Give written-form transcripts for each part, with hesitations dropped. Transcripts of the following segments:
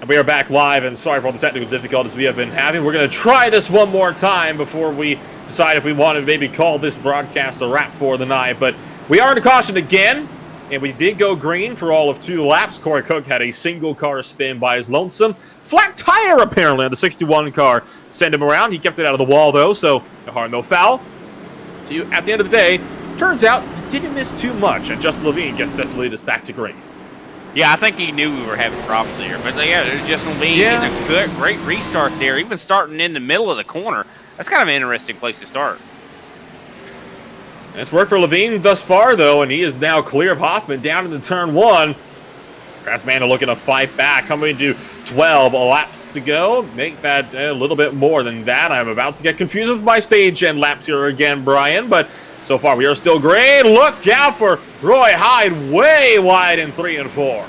And we are back live, and sorry for all the technical difficulties we have been having. We're going to try this one more time before we decide if we want to maybe call this broadcast a wrap for the night. But we are in caution again, and we did go green for all of 2 laps. Cory Cook had a single car spin by his lonesome. Flat tire, apparently, on the 61 car. Send him around. He kept it out of the wall, though, so no harm, no foul. So at the end of the day, turns out he didn't miss too much, and Justin Levine gets set to lead us back to green. Yeah, I think he knew we were having problems there. But yeah, it was just Levine getting a good, great restart there, even starting in the middle of the corner. That's kind of an interesting place to start. It's worked for Levine thus far, though, and he is now clear of Hoffman down into turn 1. Craftsman looking to fight back, coming to 12 laps to go. Make that a little bit more than that. I'm about to get confused with my stage and laps here again, Brian, but so far we are still great. Look out for Roy Hyde, way wide in 3 and 4.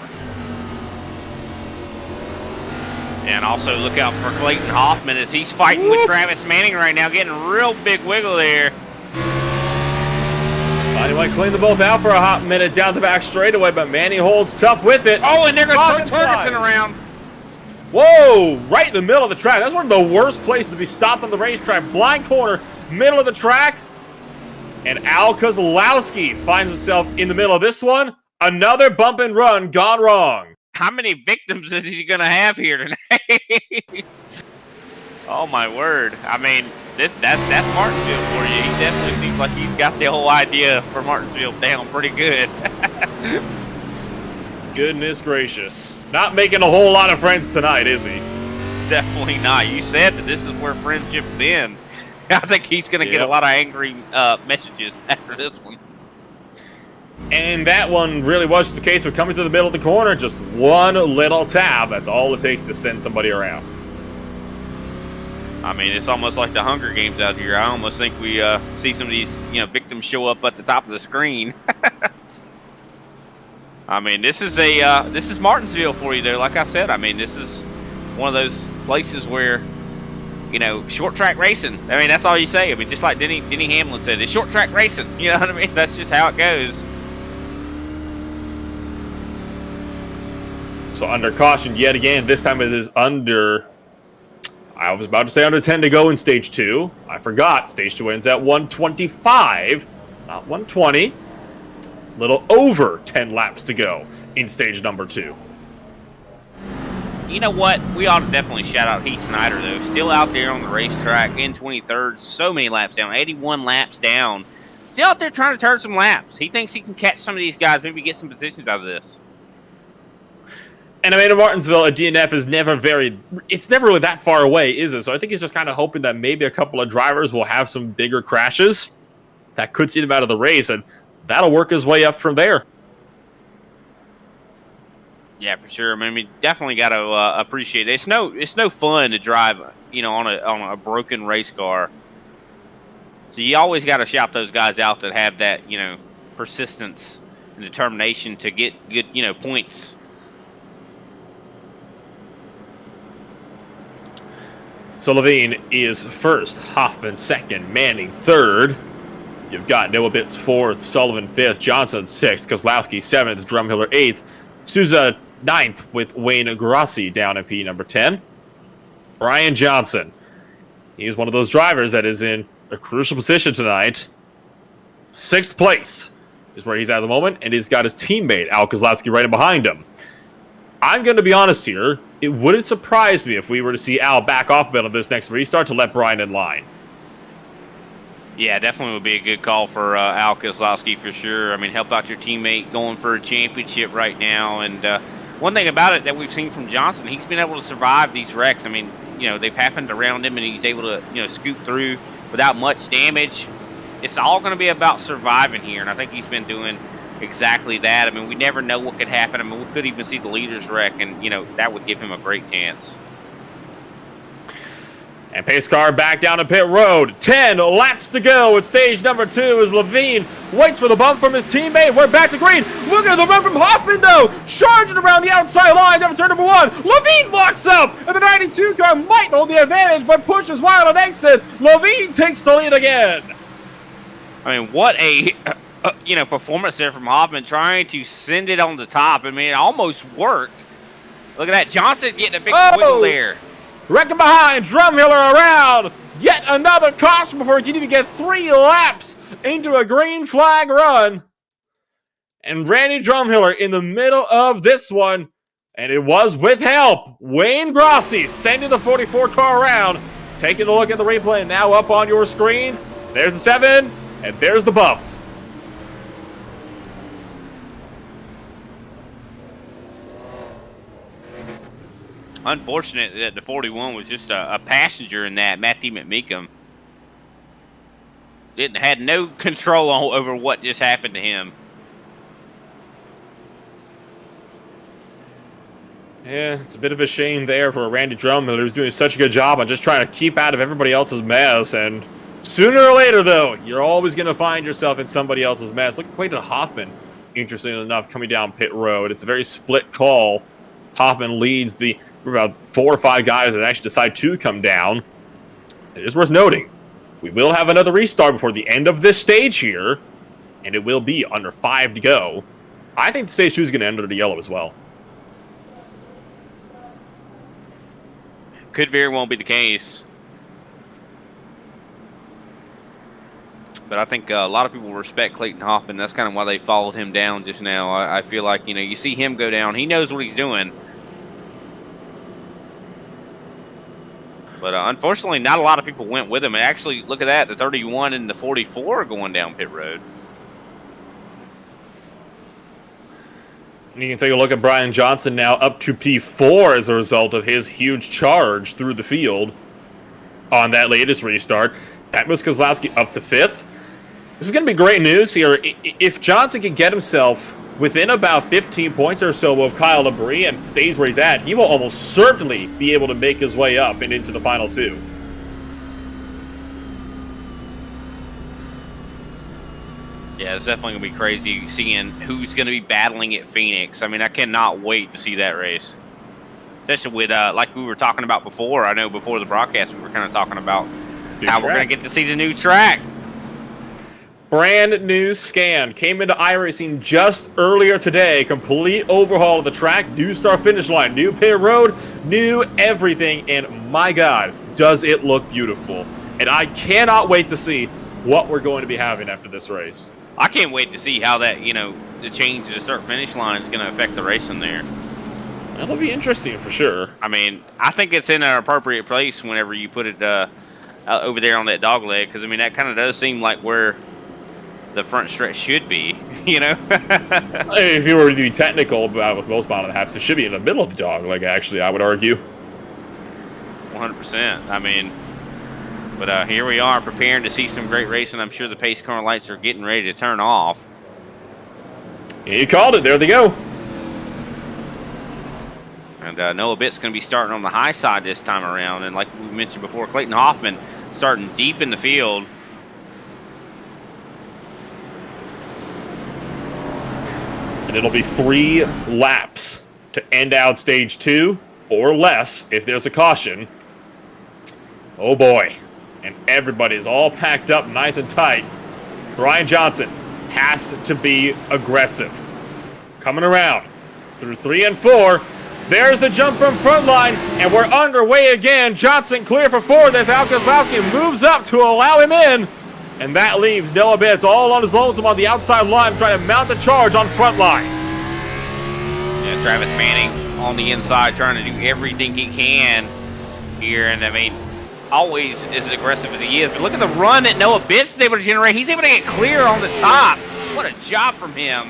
And also look out for Clayton Hoffman as he's fighting with Travis Manning right now, getting a real big wiggle there. Anyway, clean them both out for a hot minute down the back straightaway, but Manning holds tough with it. Oh, and they're going to turn Ferguson around. Whoa, right in the middle of the track. That's one of the worst places to be stopped on the racetrack. Blind corner, middle of the track. And Al Kozlowski finds himself in the middle of this one. Another bump and run gone wrong. How many victims is he going to have here tonight? Oh, my word. I mean, that's Martinsville for you. He definitely seems like he's got the whole idea for Martinsville down pretty good. Goodness gracious. Not making a whole lot of friends tonight, is he? Definitely not. You said that this is where friendships end. I think he's going to get a lot of angry messages after this one. And that one really was just a case of coming to the middle of the corner, just one little tab. That's all it takes to send somebody around. I mean, it's almost like the Hunger Games out here. I almost think we see some of these, victims show up at the top of the screen. I mean, this is Martinsville for you, though. Like I said, I mean, this is one of those places where, short track racing. I mean, that's all you say. I mean, just like Denny Hamlin said, it's short track racing. You know what I mean? That's just how it goes. So under caution yet again. This time it is under, I was about to say under 10 to go in stage 2. I forgot. Stage 2 ends at 125, not 120. Little over 10 laps to go in stage number 2. You know what? We ought to definitely shout out Heath Snyder, though. Still out there on the racetrack in 23rd. So many laps down. 81 laps down. Still out there trying to turn some laps. He thinks he can catch some of these guys, maybe get some positions out of this. And I mean, in Martinsville, a DNF is never it's never really that far away, is it? So I think he's just kind of hoping that maybe a couple of drivers will have some bigger crashes that could see them out of the race, and that'll work his way up from there. Yeah, for sure. I mean, we definitely got to appreciate it. It's no fun to drive, on a broken race car. So you always got to shout those guys out that have that, persistence and determination to get good, points. So Levine is first, Hoffman second, Manning third. You've got Noah Bitts fourth, Sullivan fifth, Johnson sixth, Kozlowski seventh, Drumhiller eighth, Souza ninth with Wayne Grossi down in P number 10. Brian Johnson, he's one of those drivers that is in a crucial position tonight. 6th place is where he's at the moment, and he's got his teammate, Al Kozlowski, right behind him. I'm going to be honest here. It wouldn't surprise me if we were to see Al back off a bit on this next restart to let Brian in line. Yeah, definitely would be a good call for Al Kozlowski for sure. I mean, help out your teammate going for a championship right now. And one thing about it that we've seen from Johnson, he's been able to survive these wrecks. I mean, they've happened around him, and he's able to, scoop through without much damage. It's all going to be about surviving here, and I think he's been doing exactly that. I mean, we never know what could happen. I mean, we could even see the leaders wreck, and, that would give him a great chance. And pace car back down to pit road. 10 laps to go at stage number 2 as Levine waits for the bump from his teammate. We're back to green. Look at the run from Hoffman, though. Charging around the outside line after turn number 1. Levine locks up, and the 92 car might hold the advantage, but pushes wide on exit. Levine takes the lead again. I mean, what a performance there from Hoffman, trying to send it on the top. I mean, it almost worked. Look at that. Johnson getting a big wiggle there. Wrecking behind, Drumhiller around. Yet another caution before he can even get 3 laps into a green flag run. And Randy Drumhiller in the middle of this one. And it was with help. Wayne Grossi sending the 44 car around. Taking a look at the replay now up on your screens. There's the 7, and there's the bump. Unfortunate that the 41 was just a passenger in that. Matthew McMeekum had no control over what just happened to him. Yeah, it's a bit of a shame there for Randy Drumhiller, who's doing such a good job on just trying to keep out of everybody else's mess. And sooner or later, though, you're always going to find yourself in somebody else's mess. Look at Clayton Hoffman, interesting enough, coming down pit road. It's a very split call. Hoffman leads the about 4 or 5 guys that actually decide to come down. It is worth noting, we will have another restart before the end of this stage here, and it will be under 5 to go. I think the stage 2 is going to end under the yellow as well. Could very well be the case. But I think a lot of people respect Clayton Hoffman. That's kind of why they followed him down just now. I feel like, you see him go down. He knows what he's doing. But unfortunately, not a lot of people went with him. And actually, look at that. The 31 and the 44 are going down pit road. And you can take a look at Brian Johnson now up to P4 as a result of his huge charge through the field on that latest restart. That moves Kozlowski up to 5th. This is going to be great news here. If Johnson can get himself within about 15 points or so of Kyle Labrie and stays where he's at, he will almost certainly be able to make his way up and into the final 2. Yeah, it's definitely going to be crazy seeing who's going to be battling at Phoenix. I mean, I cannot wait to see that race. Especially with, like we were talking about before. I know before the broadcast we were kind of talking about how we're going to get to see the new track. Brand new scan. Came into iRacing just earlier today. Complete overhaul of the track. New start finish line. New pit road. New everything. And my God, does it look beautiful. And I cannot wait to see what we're going to be having after this race. I can't wait to see how that, the change to the start finish line is going to affect the racing there. That'll be interesting for sure. I mean, I think it's in an appropriate place whenever you put it over there on that dog leg. Because, I mean, that kind of does seem like where the front stretch should be, If you were to be technical about with most bottom halves, it should be in the middle of the dog leg, actually, I would argue. 100%. I mean, but here we are preparing to see some great racing. I'm sure the pace car lights are getting ready to turn off. You called it. There they go. And Noah Bitt's going to be starting on the high side this time around. And like we mentioned before, Clayton Hoffman starting deep in the field. And it'll be 3 laps to end out stage 2 or less if there's a caution. Oh boy. And everybody is all packed up nice and tight. Brian Johnson has to be aggressive. Coming around through 3 and 4. There's the jump from front line, and we're underway again. Johnson clear for 4th as Al Kozlowski moves up to allow him in. And that leaves Noah Bitts all on his lonesome on the outside line, trying to mount the charge on front line. Yeah, Travis Manning on the inside trying to do everything he can here. And I mean, always as aggressive as he is. But look at the run that Noah Bitts is able to generate. He's able to get clear on the top. What a job from him.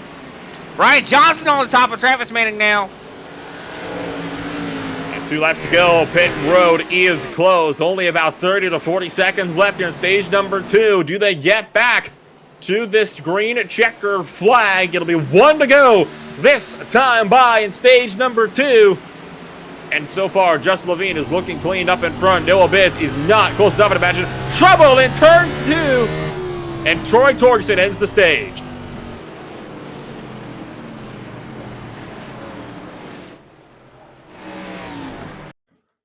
Brian Johnson on the top of Travis Manning now. And 2 laps to go. Pit road is closed. Only about 30 to 40 seconds left here in stage number 2. Do they get back to this green checker flag? It'll be 1 to go this time by in stage number 2. And so far, Justin Levine is looking cleaned up in front. Noah Bitts is not close enough to imagine. Trouble in turn 2. And Troy Torgerson ends the stage.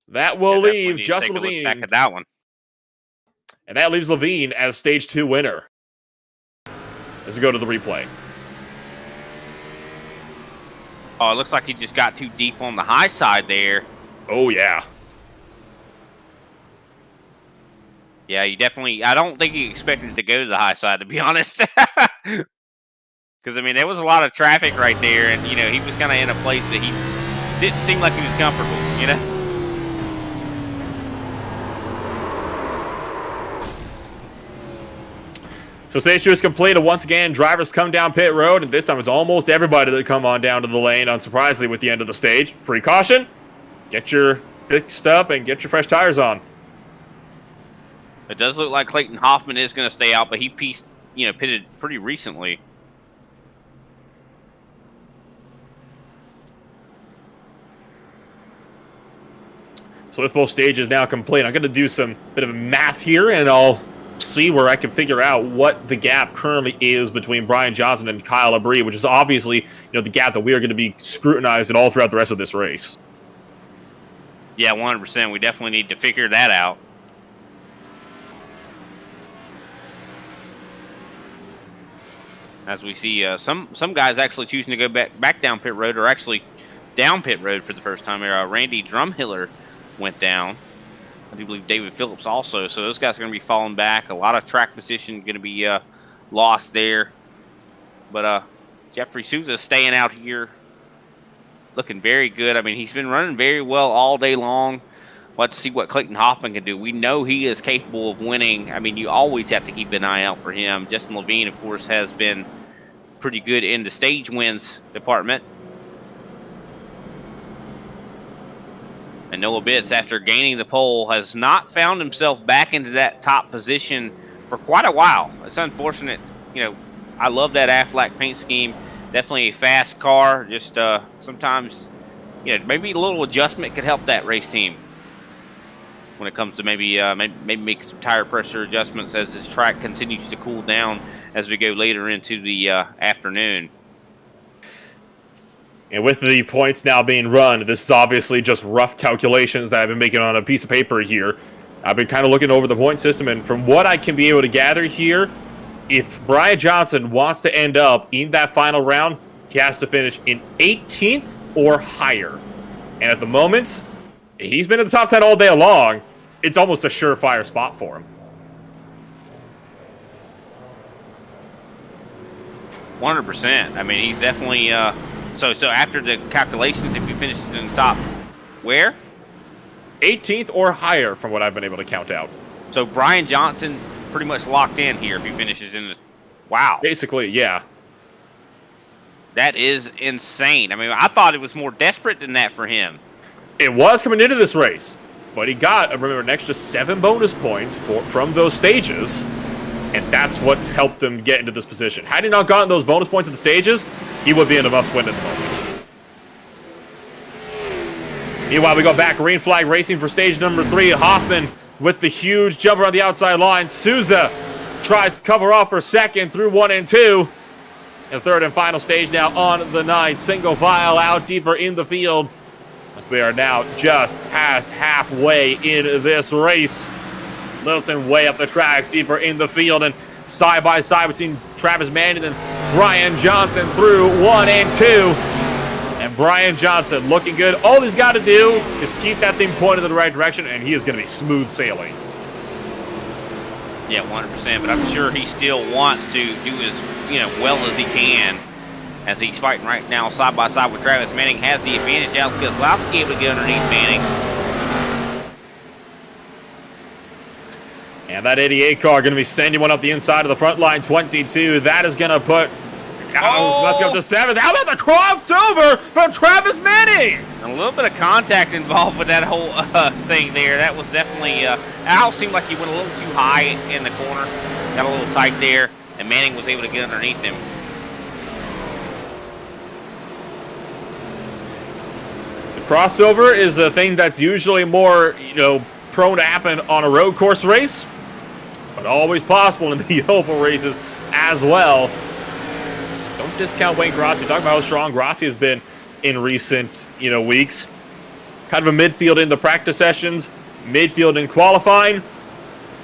That will leave Justin Levine. Back at that one. And that leaves Levine as stage 2 winner. As we go to the replay. Oh, it looks like he just got too deep on the high side there. Oh, yeah. Yeah, you definitely... I don't think he expected it to go to the high side, to be honest. Because, I mean, there was a lot of traffic right there, and, you know, he was kind of in a place that he didn't seem like he was comfortable, you know? So stage 2 is completed. Once again, drivers come down pit road, and this time it's almost everybody that come on down to the lane, unsurprisingly, with the end of the stage. Free caution. Get your fixed up and get your fresh tires on. It does look like Clayton Hoffman is going to stay out, but he pitted pretty recently. So with both stages now complete, I'm going to do some bit of math here, and I'll see where I can figure out what the gap currently is between Brian Johnson and Kyle Labrie, which is obviously, the gap that we are going to be scrutinizing all throughout the rest of this race. Yeah, 100%. We definitely need to figure that out. As we see some guys actually choosing to go back down pit road, or actually down pit road for the first time here. Randy Drumhiller went down. I do believe David Phillips also. So those guys are going to be falling back. A lot of track position going to be lost there. But Jeffrey Souza staying out here, looking very good. I mean, he's been running very well all day long. We'll have to see what Clayton Hoffman can do. We know he is capable of winning. I mean, you always have to keep an eye out for him. Justin Levine, of course, has been pretty good in the stage wins department. And Noah Bitts, after gaining the pole, has not found himself back into that top position for quite a while. It's unfortunate. I love that Aflac paint scheme. Definitely a fast car. Just sometimes, maybe a little adjustment could help that race team when it comes to maybe make some tire pressure adjustments as this track continues to cool down as we go later into the afternoon. And with the points now being run, this is obviously just rough calculations that I've been making on a piece of paper here. I've been kind of looking over the point system, and from what I can be able to gather here, if Brian Johnson wants to end up in that final round, he has to finish in 18th or higher. And at the moment, he's been in the top 10 all day long. It's almost a surefire spot for him. 100%. I mean, he's definitely... So after the calculations, if he finishes in the top, where? 18th or higher, from what I've been able to count out. So Brian Johnson pretty much locked in here if he finishes in the... Wow. Basically, yeah. That is insane. I mean, I thought it was more desperate than that for him. It was coming into this race, but he got, remember, an extra 7 bonus points from those stages, and that's what's helped him get into this position. Had he not gotten those bonus points in the stages, he would be in a must-win at the moment. Meanwhile, we go back. Green flag racing for stage number 3. Hoffman with the huge jumper on the outside line. Souza tries to cover off for second through 1 and 2. And third and final stage now on the 9. Single file out deeper in the field, as we are now just past halfway in this race. Littleton way up the track, deeper in the field, and side by side between Travis Manning and Brian Johnson through 1 and 2. And Brian Johnson looking good. All he's got to do is keep that thing pointed in the right direction, and he is going to be smooth sailing. Yeah, 100%. But I'm sure he still wants to do as well as he can, as he's fighting right now side by side with Travis Manning. Has the advantage out because Kozlowski able to get underneath Manning. And that 88 car going to be sending one up the inside of the front line, 22. That is going to put... Oh, let's go up to 7th. How about the crossover from Travis Manning? A little bit of contact involved with that whole thing there. That was definitely... Al seemed like he went a little too high in the corner. Got a little tight there, and Manning was able to get underneath him. The crossover is a thing that's usually more, prone to happen on a road course race, but always possible in the oval races as well. Don't discount Wayne Grossi. Talk about how strong Grossi has been in recent, weeks. Kind of a midfield in the practice sessions, midfield in qualifying,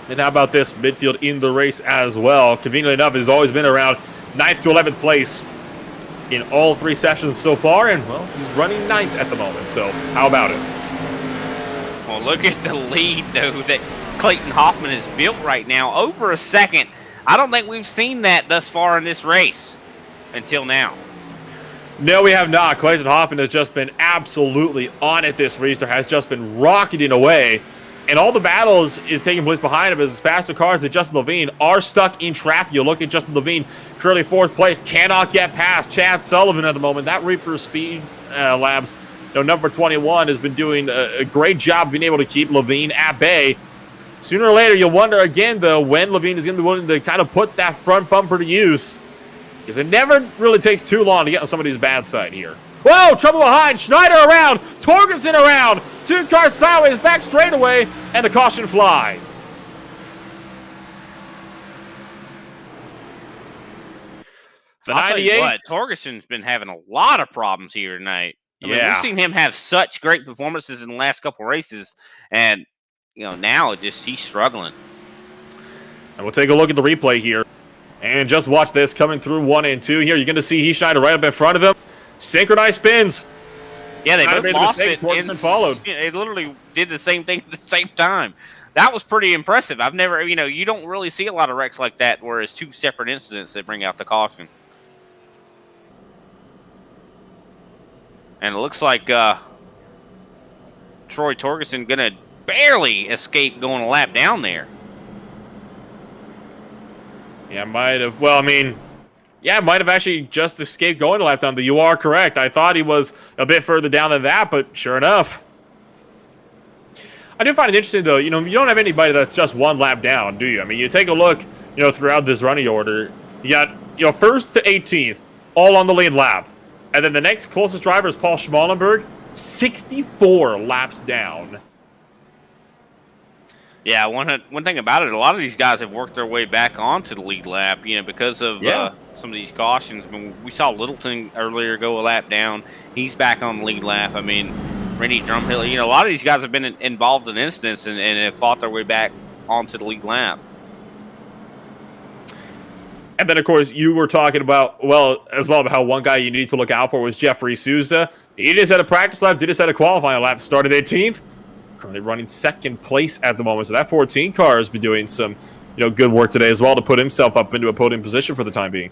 and how about this, midfield in the race as well. Conveniently enough, it has always been around 9th to 11th place in all 3 sessions so far, and, well, he's running 9th at the moment, so how about it? Well, look at the lead, though, that Clayton Hoffman has built right now. Over a second. I don't think we've seen that thus far in this race until now. No, we have not. Clayton Hoffman has just been absolutely on it this race. There has just been rocketing away. And all the battles is taking place behind him as faster cars than Justin Levine are stuck in traffic. You look at Justin Levine, currently 4th place, cannot get past Chad Sullivan at the moment. That Reaper Speed Labs, number 21, has been doing a great job being able to keep Levine at bay. Sooner or later, you'll wonder again, though, when Levine is going to be willing to kind of put that front bumper to use. Because it never really takes too long to get on somebody's bad side here. Whoa, trouble behind. Schneider around. Torgerson around. 2 cars sideways, back straightaway, and the caution flies. The 98. Torgerson's been having a lot of problems here tonight. I mean, we've seen him have such great performances in the last couple races, and now he's struggling. And we'll take a look at the replay here. And just watch this coming through 1 and 2 here. You're going to see Schneider right up in front of him. Synchronized spins. Yeah, they both lost it. Torgerson followed. They literally did the same thing at the same time. That was pretty impressive. I've never, you don't really see a lot of wrecks like that where it's 2 separate incidents that bring out the caution. And it looks like Troy Torgerson going to barely escape going a lap down there. Yeah, might have. Well, I mean, yeah, might have actually just escaped going a lap down. But you are correct. I thought he was a bit further down than that, but sure enough. I do find it interesting, though. You don't have anybody that's just 1 lap down, do you? I mean, you take a look, throughout this running order. You got, 1st to 18th, all on the lead lap. And then the next closest driver is Paul Schmallenberg, 64 laps down. Yeah, one thing about it, a lot of these guys have worked their way back onto the lead lap, because of some of these cautions. I mean, we saw Littleton earlier go a lap down. He's back on the lead lap. I mean, Rennie Drumhill, a lot of these guys have been involved in incidents and have fought their way back onto the lead lap. And then, of course, you were talking about, about how one guy you need to look out for was Jeffrey Souza. He just had a practice lap, did just had a qualifying lap, started 18th. Currently running 2nd place at the moment. So that 14 car has been doing some, good work today as well to put himself up into a podium position for the time being.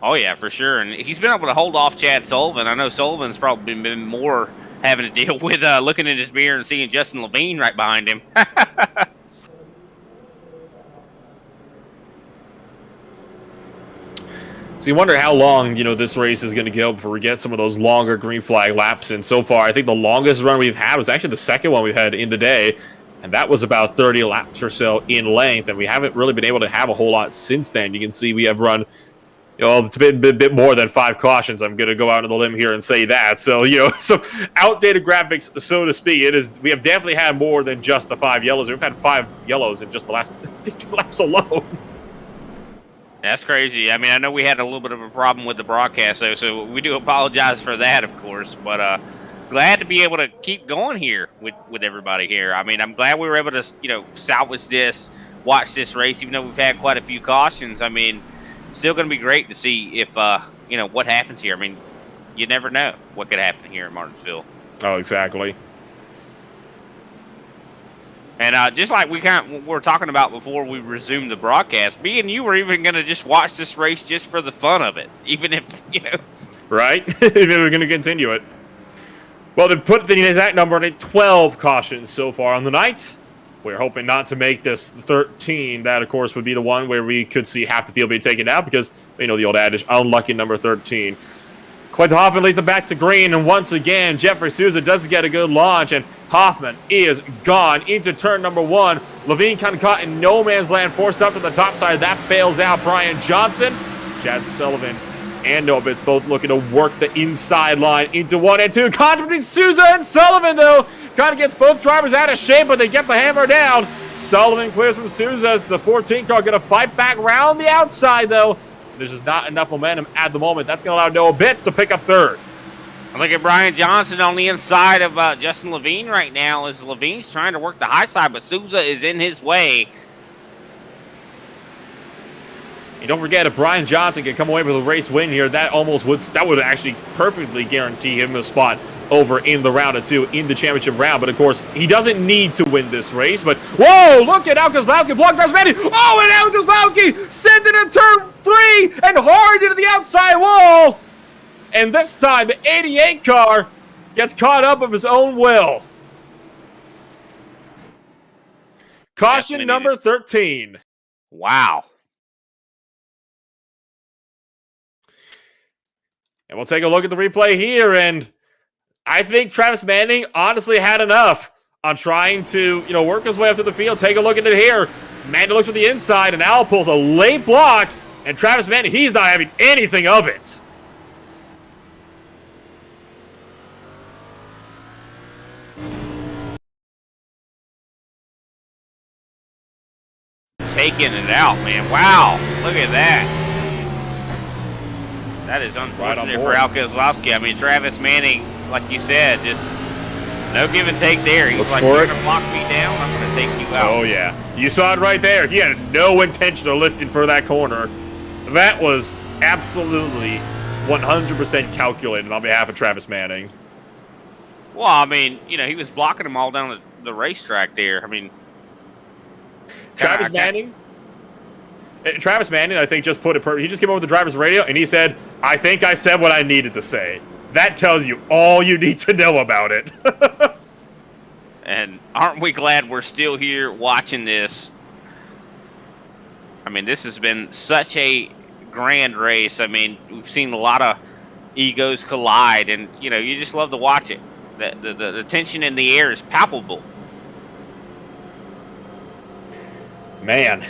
Oh, yeah, for sure. And he's been able to hold off Chad Sullivan. I know Sullivan's probably been more having to deal with looking in his mirror and seeing Justin Levine right behind him. So you wonder how long, this race is going to go before we get some of those longer green flag laps. And so far, I think the longest run we've had was actually the second one we've had in the day. And that was about 30 laps or so in length. And we haven't really been able to have a whole lot since then. You can see we have run, it's been a bit more than 5 cautions. I'm going to go out on the limb here and say that. So, some outdated graphics, so to speak. We have definitely had more than just the 5 yellows. We've had 5 yellows in just the last 50 laps alone. That's crazy. I mean, I know we had a little bit of a problem with the broadcast, so we do apologize for that, of course. But glad to be able to keep going here with everybody here. I mean, I'm glad we were able to, salvage this, watch this race, even though we've had quite a few cautions. I mean, still going to be great to see if, what happens here. I mean, you never know what could happen here in Martinsville. Oh, exactly. And just like we were talking about before we resumed the broadcast, me and you were even going to just watch this race just for the fun of it, even if, Right? If we're going to continue it. Well, to put the exact number at 12 cautions so far on the night. We're hoping not to make this 13. That, of course, would be the one where we could see half the field being taken out because, the old adage, unlucky number 13. Clayton Hoffman leads them back to green, and once again, Jeffrey Souza does get a good launch, and Hoffman is gone into turn number 1. Levine kind of caught in no man's land, forced up to the top side. That bails out Brian Johnson. Chad Sullivan and Noah Bitts both looking to work the inside line into 1 and 2. Contact between Souza and Sullivan, though. Kind of gets both drivers out of shape, but they get the hammer down. Sullivan clears from Souza. The 14 car going to fight back around the outside, though. There's just not enough momentum at the moment. That's going to allow Noah Bitts to pick up 3rd. I look at Brian Johnson on the inside of Justin Levine right now as Levine's trying to work the high side, but Souza is in his way. You don't forget, if Brian Johnson can come away with a race win here, that would actually perfectly guarantee him a spot over in the round of 2 in the championship round. But of course, he doesn't need to win this race. But whoa, look at Al Kozlowski block Travis Manning. Oh, and Al Kozlowski sent it in turn 3 and hard into the outside wall. And this time, the 88 car gets caught up of his own will. Caution number 13. Wow. And we'll take a look at the replay here, and I think Travis Manning honestly had enough on trying to, work his way up to the field. Take a look at it here. Manning looks for the inside, and Al pulls a late block, and Travis Manning, he's not having anything of it. Taking it out, man. Wow. Look at that. That is unfortunate for Al Kozlowski. I mean, Travis Manning, like you said, just no give and take there. He's like, you're going to block me down, I'm going to take you out. Oh, yeah. You saw it right there. He had no intention of lifting for that corner. That was absolutely 100% calculated on behalf of Travis Manning. Well, I mean, he was blocking them all down the racetrack there. I mean, Travis Manning, I think, just put it perfect. He just came over with the driver's radio, and he said, I think I said what I needed to say. That tells you all you need to know about it. And aren't we glad we're still here watching this? I mean, this has been such a grand race. I mean, we've seen a lot of egos collide, and, you just love to watch it. The tension in the air is palpable. Man.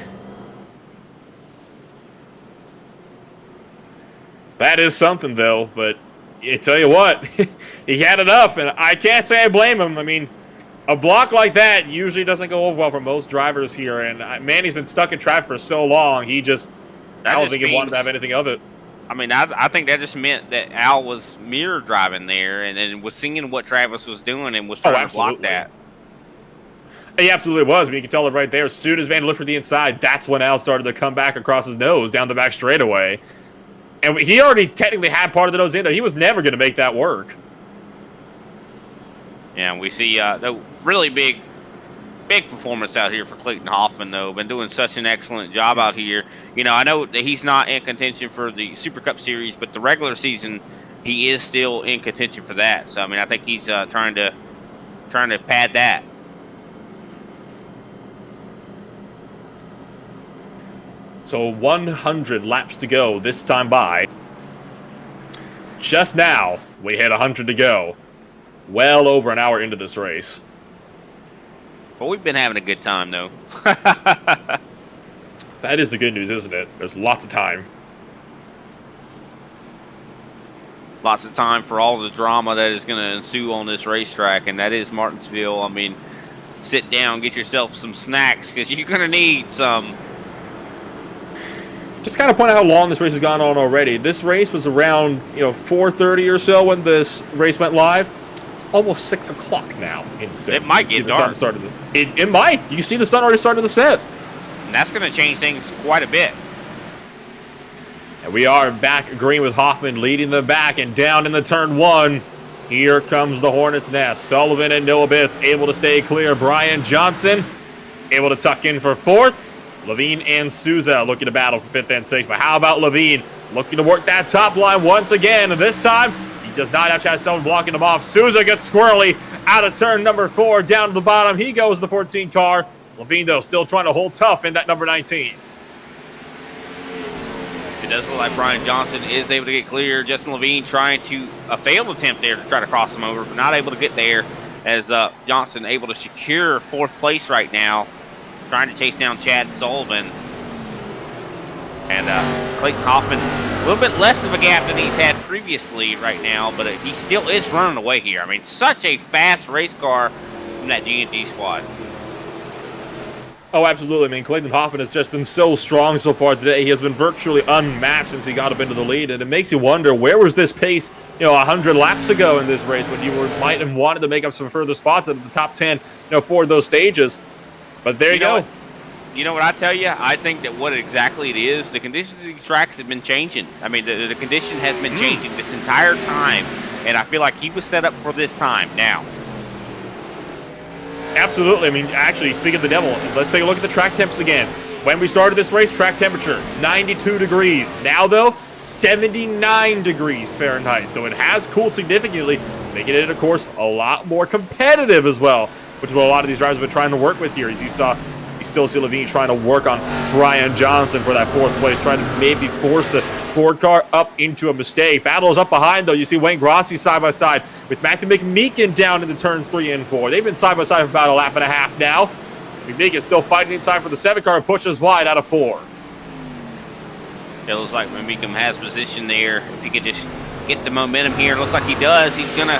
That is something, though, but I tell you what, he had enough, and I can't say I blame him. I mean, a block like that usually doesn't go over well for most drivers here, and Manny's been stuck in traffic for so long, I don't think he wanted to have anything of it. I mean, I think that just meant that Al was mirror driving there and was seeing what Travis was doing and was trying to block that. He absolutely was. I mean, you can tell it right there. As soon as Manny looked for the inside, that's when Al started to come back across his nose down the back straightaway. And he already technically had part of the nose in there. He was never going to make that work. Yeah, we see the really big performance out here for Clayton Hoffman, though. Been doing such an excellent job out here. I know that he's not in contention for the Super Cup Series, but the regular season, he is still in contention for that. So, I mean, I think he's trying to pad that. So 100 laps to go this time by. Just now, we hit 100 to go. Well over an hour into this race. Well, we've been having a good time, though. That is the good news, isn't it? There's lots of time. Lots of time for all the drama that is going to ensue on this racetrack, and that is Martinsville. I mean, sit down, get yourself some snacks, because you're going to need some. Just kind of point out how long this race has gone on already. This race was around 4:30 or so when this race went live. It's almost 6 o'clock now. It might get dark. It might. You see the sun already starting to set. And that's going to change things quite a bit. And we are back green with Hoffman leading the back, and down in the turn 1. Here comes the Hornet's Nest. Sullivan and Noah Bitts able to stay clear. Brian Johnson able to tuck in for 4th. Levine and Souza looking to battle for 5th and 6th. But how about Levine looking to work that top line once again? And this time, he does not have Chad Sullivan blocking him off. Souza gets squirrely out of turn number 4 down to the bottom. He goes the 14 car. Levine, though, still trying to hold tough in that number 19. It does look like Brian Johnson is able to get clear. Justin Levine trying to a failed attempt there to try to cross him over, but not able to get there as Johnson able to secure 4th place right now. Trying to chase down Chad Sullivan. And Clayton Hoffman, a little bit less of a gap than he's had previously right now, but he still is running away here. I mean, such a fast race car from that G&D squad. Oh, absolutely. I mean, Clayton Hoffman has just been so strong so far today. He has been virtually unmatched since he got up into the lead, and it makes you wonder, where was this pace, 100 laps ago in this race when you might have wanted to make up some further spots at the top 10, for those stages. But there you go. you know what I tell you? I think that what exactly it is, the conditions of these tracks have been changing. I mean, the condition has been changing this entire time, and I feel like he was set up for this time now. Absolutely. I mean, actually, speaking of the devil, let's take a look at the track temps again. When we started this race, track temperature, 92 degrees. Now, though, 79 degrees Fahrenheit. So it has cooled significantly, making it, of course, a lot more competitive as well, which is what a lot of these drivers have been trying to work with here. As you saw, you still see Levine trying to work on Brian Johnson for that 4th place, trying to maybe force the Ford car up into a mistake. Battle is up behind, though. You see Wayne Grossi side by side with Matthew McMeekin down into turns 3 and 4. They've been side by side for about a lap and a half now. McMeekin still fighting inside for the 7 car and pushes wide out of 4. It looks like McMeekin has position there. If he could just get the momentum here, it looks like he does. He's going to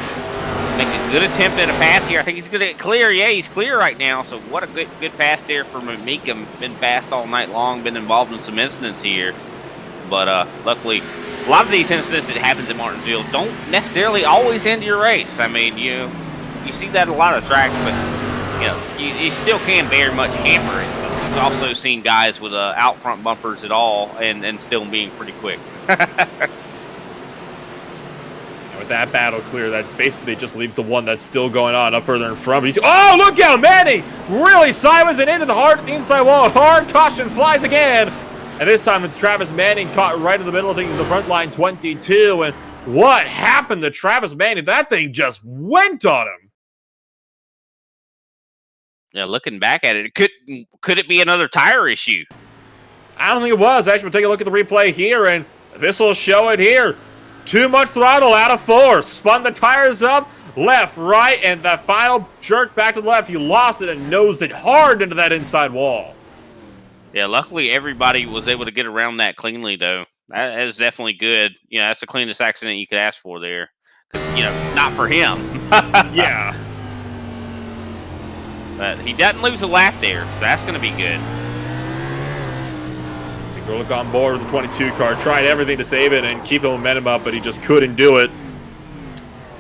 make a good attempt at a pass here. I think he's going to get clear. Yeah, he's clear right now. So what a good pass there for McMeekin. Been fast all night long, been involved in some incidents here. But luckily, a lot of these incidents that happen at Martinsville don't necessarily always end your race. I mean, you see that a lot of tracks, but you still can very much hamper it. But we've also seen guys with out front bumpers at all and still being pretty quick. With that battle clear, that basically just leaves the one that's still going on up further in front. But oh, look out, Manning! Really sideways and into the hard inside wall. Hard caution flies again. And this time it's Travis Manning caught right in the middle of things in the front line 22. And what happened to Travis Manning? That thing just went on him. Yeah, looking back at it, could it be another tire issue? I don't think it was. Actually, we'll take a look at the replay here, and this will show it here. Too much throttle out of 4. Spun the tires up, left, right, and that final jerk back to the left. He lost it and nosed it hard into that inside wall. Yeah, luckily everybody was able to get around that cleanly, though. That is definitely good. That's the cleanest accident you could ask for there. 'Cause, not for him. Yeah. But he doesn't lose a lap there, so that's going to be good. Take a look on board with the 22 car. Tried everything to save it and keep the momentum up, but he just couldn't do it.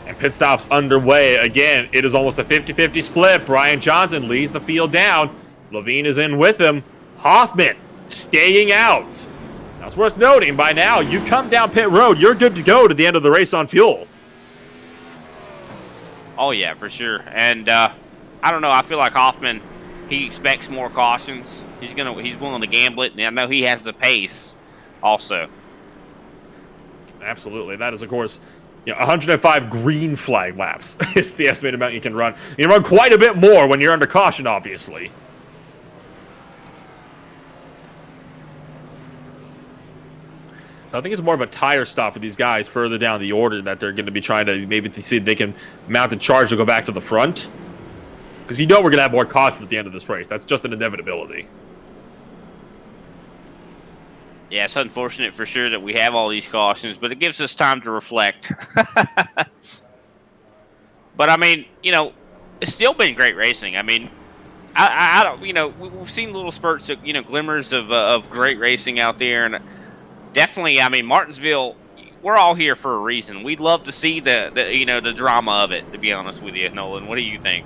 And pit stop's underway. Again, it is almost a 50-50 split. Brian Johnson leads the field down. Levine is in with him. Hoffman staying out. Now, it's worth noting, by now, you come down pit road, you're good to go to the end of the race on fuel. Oh, yeah, for sure. And I don't know. I feel like Hoffman, he expects more cautions. He's willing to gamble it, and I know he has the pace also. Absolutely. That is, of course, 105 green flag laps is the estimated amount you can run. You can run quite a bit more when you're under caution, obviously. I think it's more of a tire stop for these guys further down the order that they're going to be trying to maybe see if they can mount the charge to go back to the front. Because we're going to have more caution at the end of this race. That's just an inevitability. Yeah, it's unfortunate for sure that we have all these cautions, but it gives us time to reflect. But, I mean, it's still been great racing. I mean, I don't, we've seen little spurts of, glimmers of great racing out there. And definitely, I mean, Martinsville, we're all here for a reason. We'd love to see the drama of it, to be honest with you, Nolan. What do you think?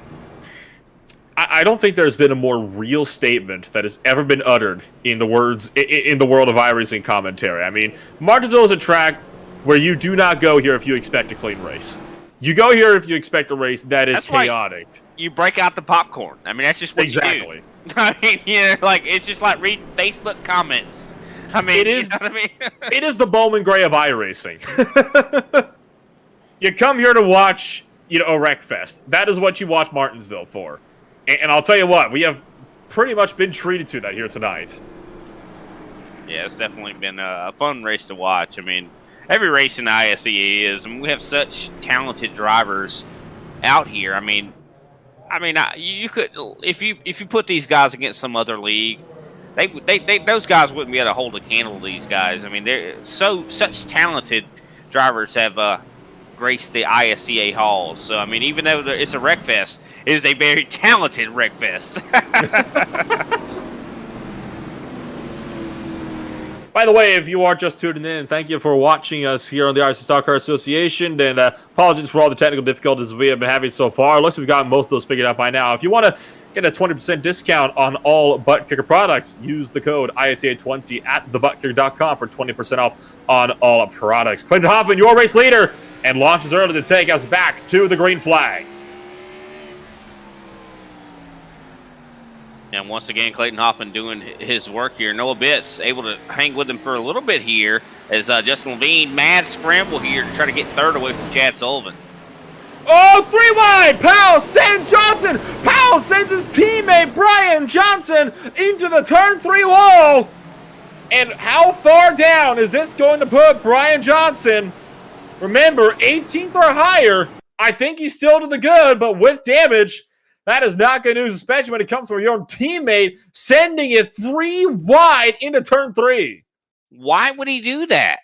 I don't think there's been a more real statement that has ever been uttered in the world of iRacing commentary. I mean, Martinsville is a track where you do not go here if you expect a clean race. You go here if you expect a race that is chaotic. Right. You break out the popcorn. I mean, that's just what you do. I mean, it's just like reading Facebook comments. I mean, it is. You know what I mean? It is the Bowman Gray of iRacing. You come here to watch, a wreck fest. That is what you watch Martinsville for. And I'll tell you what, we have pretty much been treated to that here tonight. Yeah, it's definitely been a fun race to watch. I mean, every race in the ISCA is, and we have such talented drivers out here. I mean, you could, if you put these guys against some other league, those guys wouldn't be able to hold a candle to these guys. I mean, they're such talented drivers have graced the ISCA halls. So I mean, even though it's a wreck fest, it is a very talented wreck fest. By the way, if you are just tuning in, thank you for watching us here on the ISCA Stock Car Association, and apologies for all the technical difficulties we have been having so far. Looks like we've gotten most of those figured out by now. If you want to Get a 20% discount on all ButtKicker products. Use the code ISCA20 at thebuttkicker.com for 20% off on all products. Clayton Hoffman, your race leader, and launches early to take us back to the green flag. And once again, Clayton Hoffman doing his work here. Noah Bitts able to hang with him for a little bit here as Justin Levine, mad scramble here to try to get third away from Chad Sullivan. Oh, 3 wide. Powell sends Johnson. Powell sends his teammate Brian Johnson into the turn 3 wall. And how far down is this going to put Brian Johnson? Remember, 18th or higher. I think he's still to the good, but with damage, that is not good news, especially when it comes from your own teammate sending it 3 wide into turn 3. Why would he do that?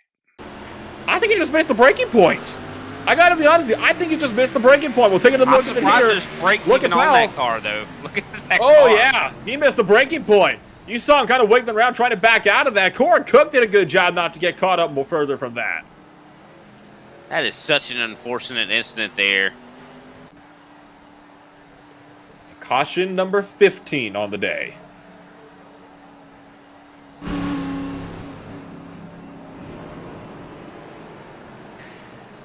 I think he just missed the breaking point. I gotta be honest with you, I think he just missed the breaking point. We'll take a look at it here. There's brakes even on that car, though. Look at that car. Oh, yeah. He missed the breaking point. You saw him kind of wiggling around trying to back out of that. Cory Cook did a good job not to get caught up more further from that. That is such an unfortunate incident there. Caution number 15 on the day.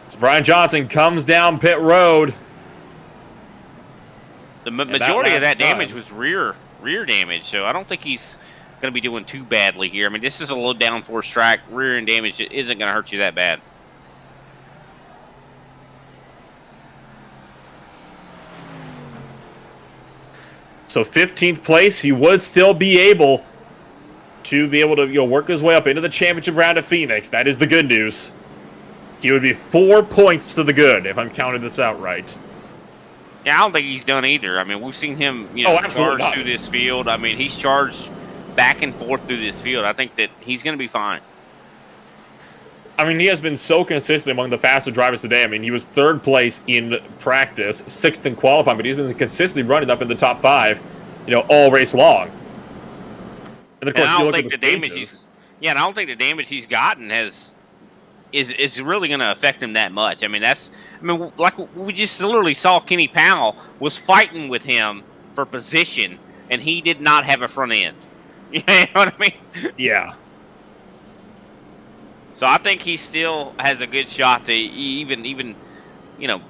So Brian Johnson comes down pit road. The majority of that damage was rear damage, so I don't think he's going to be doing too badly here. I mean, this is a low downforce track. Rear end damage isn't going to hurt you that bad. So 15th place, he would still be able to work his way up into the championship round of Phoenix. That is the good news. He would be 4 points to the good if I'm counting this out right. Yeah, I don't think he's done either. I mean, we've seen him, charge through this field. I mean, he's charged back and forth through this field. I think that he's going to be fine. I mean, he has been so consistent among the faster drivers today. I mean, he was 3rd place in practice, 6th in qualifying, but he's been consistently running up in the top 5, all race long. And of course, I don't think the damage he's gotten is really going to affect him that much. I mean, like we just literally saw Kenny Powell was fighting with him for position, and he did not have a front end. You know what I mean? Yeah. So I think he still has a good shot to even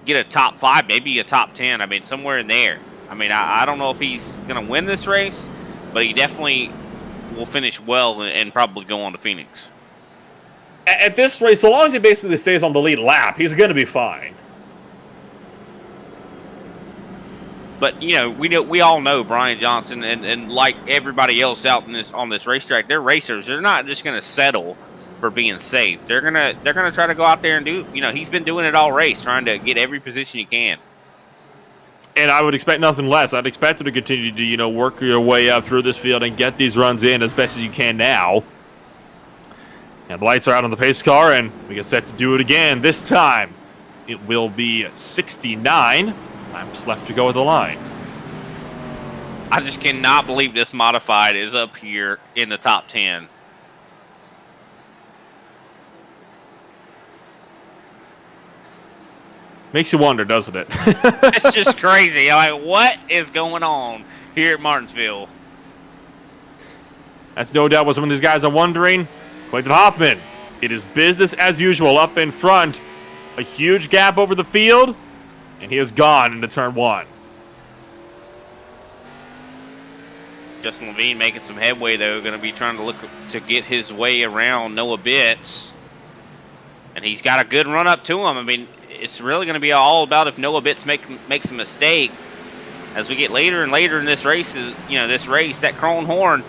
get a top 5, maybe a top 10. I mean, somewhere in there. I mean, I don't know if he's going to win this race, but he definitely will finish well and probably go on to Phoenix. At this rate, so long as he basically stays on the lead lap, he's going to be fine. But we all know Brian Johnson and like everybody else out on this racetrack, they're racers. They're not just going to settle for being safe. They're gonna try to go out there and do. He's been doing it all race, trying to get every position he can. And I would expect nothing less. I'd expect him to continue to work your way up through this field and get these runs in as best as you can now. And the lights are out on the pace car, and we get set to do it again. This time, it will be 69 laps left to go at the line. I just cannot believe this modified is up here in the top 10. Makes you wonder, doesn't it? It's just crazy. Like, what is going on here at Martinsville? That's no doubt what some of these guys are wondering. Clayton Hoffman, it is business as usual up in front. A huge gap over the field, and he is gone into turn 1. Justin Levine making some headway, though. Going to be trying to look to get his way around Noah Bitts. And he's got a good run up to him. I mean, it's really going to be all about if Noah Bitts makes a mistake. As we get later and later in this race, that Chrome Horn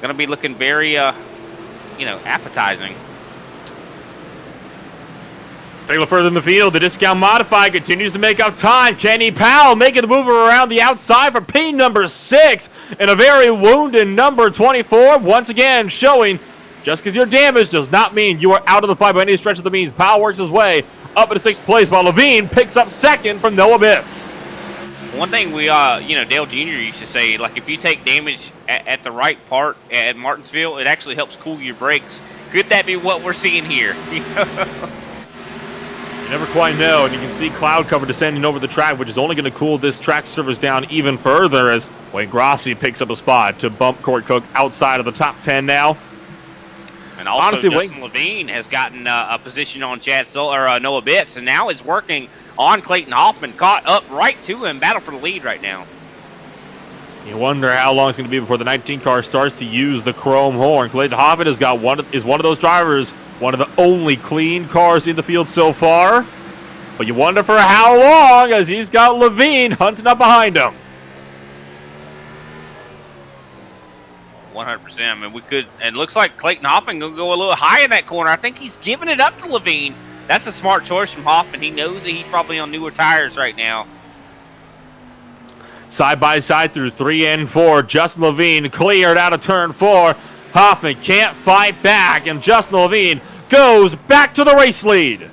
going to be looking very, appetizing. Take a look further in the field. The discount modified continues to make up time. Kenny Powell making the move around the outside for P number 6 and a very wounded number 24. Once again, showing just because you're damaged does not mean you are out of the fight by any stretch of the means. Powell works his way up into 6th place while Levine picks up 2nd from Noah Bitts. One thing Dale Jr. used to say, like, if you take damage at the right part at Martinsville, it actually helps cool your brakes. Could that be what we're seeing here? You never quite know, and you can see cloud cover descending over the track, which is only going to cool this track surface down even further as Wayne Grossi picks up a spot to bump Cory Cook outside of the top 10 now. And also, honestly, Justin Levine has gotten a position on Noah Bitts, and now is working on Clayton Hoffman, caught up right to him, battle for the lead right now. You wonder how long it's going to be before the 19 car starts to use the chrome horn. Clayton Hoffman is one of those drivers, one of the only clean cars in the field so far. But you wonder for how long, as he's got Levine hunting up behind him. 100%. I mean, we could, and it looks like Clayton Hoffman going to go a little high in that corner. I think he's giving it up to Levine. That's a smart choice from Hoffman. He knows that he's probably on newer tires right now. Side by side through 3 and 4. Justin Levine cleared out of turn 4. Hoffman can't fight back, and Justin Levine goes back to the race lead.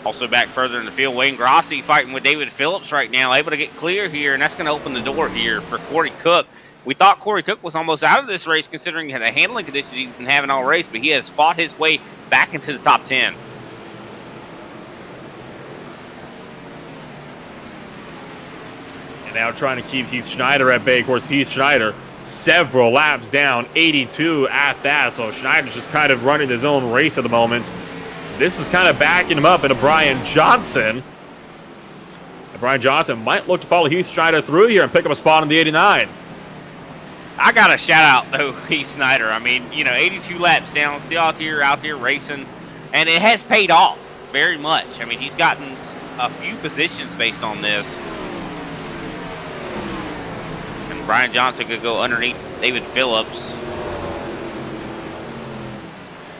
Also back further in the field, Wayne Grossi fighting with David Phillips right now, able to get clear here, and that's going to open the door here for Cory Cook. We thought Cory Cook was almost out of this race considering the handling conditions he's been having all race, but he has fought his way back into the top 10. And now trying to keep Heath Schneider at bay. Of course, Heath Schneider several laps down, 82 at that. So Schneider's just kind of running his own race at the moment. This is kind of backing him up into Brian Johnson. And Brian Johnson might look to follow Heath Schneider through here and pick up a spot on the 89. I got to shout out, though, Heath Schneider. I mean, 82 laps down, still out here racing. And it has paid off very much. I mean, he's gotten a few positions based on this. And Brian Johnson could go underneath David Phillips.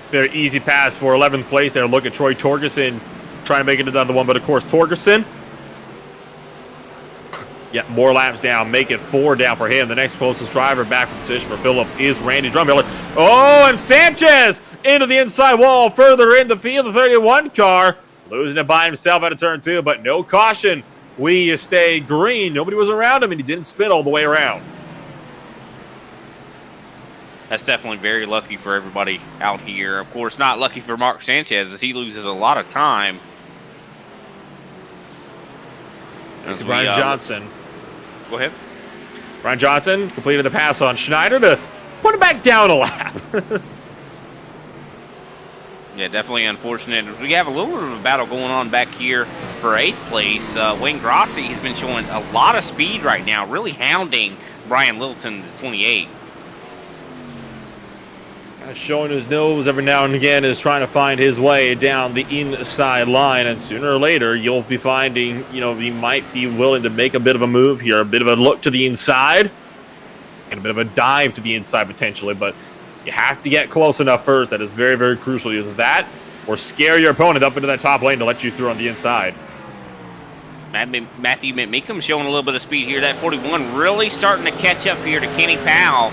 Very easy pass for 11th place there. Look at Troy Torgerson trying to make it another one, but of course Torgerson, yeah, more laps down, make it 4 down for him. The next closest driver back from position for Phillips is Randy Drumheller. Oh, and Sanchez into the inside wall, further in the field, the 31 car, losing it by himself out of turn 2, but no caution. We stay green. Nobody was around him, and he didn't spin all the way around. That's definitely very lucky for everybody out here. Of course, not lucky for Mark Sanchez as he loses a lot of time. There's Brian Johnson. Go ahead. Brian Johnson completed the pass on Schneider to put him back down a lap. Yeah, definitely unfortunate. We have a little bit of a battle going on back here for 8th place. Wayne Grossi has been showing a lot of speed right now, really hounding Brian Littleton to 28. Showing his nose every now and again is trying to find his way down the inside line, and sooner or later you'll be finding, he might be willing to make a bit of a move here, a bit of a look to the inside, and a bit of a dive to the inside potentially, but you have to get close enough first. That is very, very crucial. Either that or scare your opponent up into that top lane to let you through on the inside. Matthew McMeekum showing a little bit of speed here. That 41 really starting to catch up here to Kenny Powell.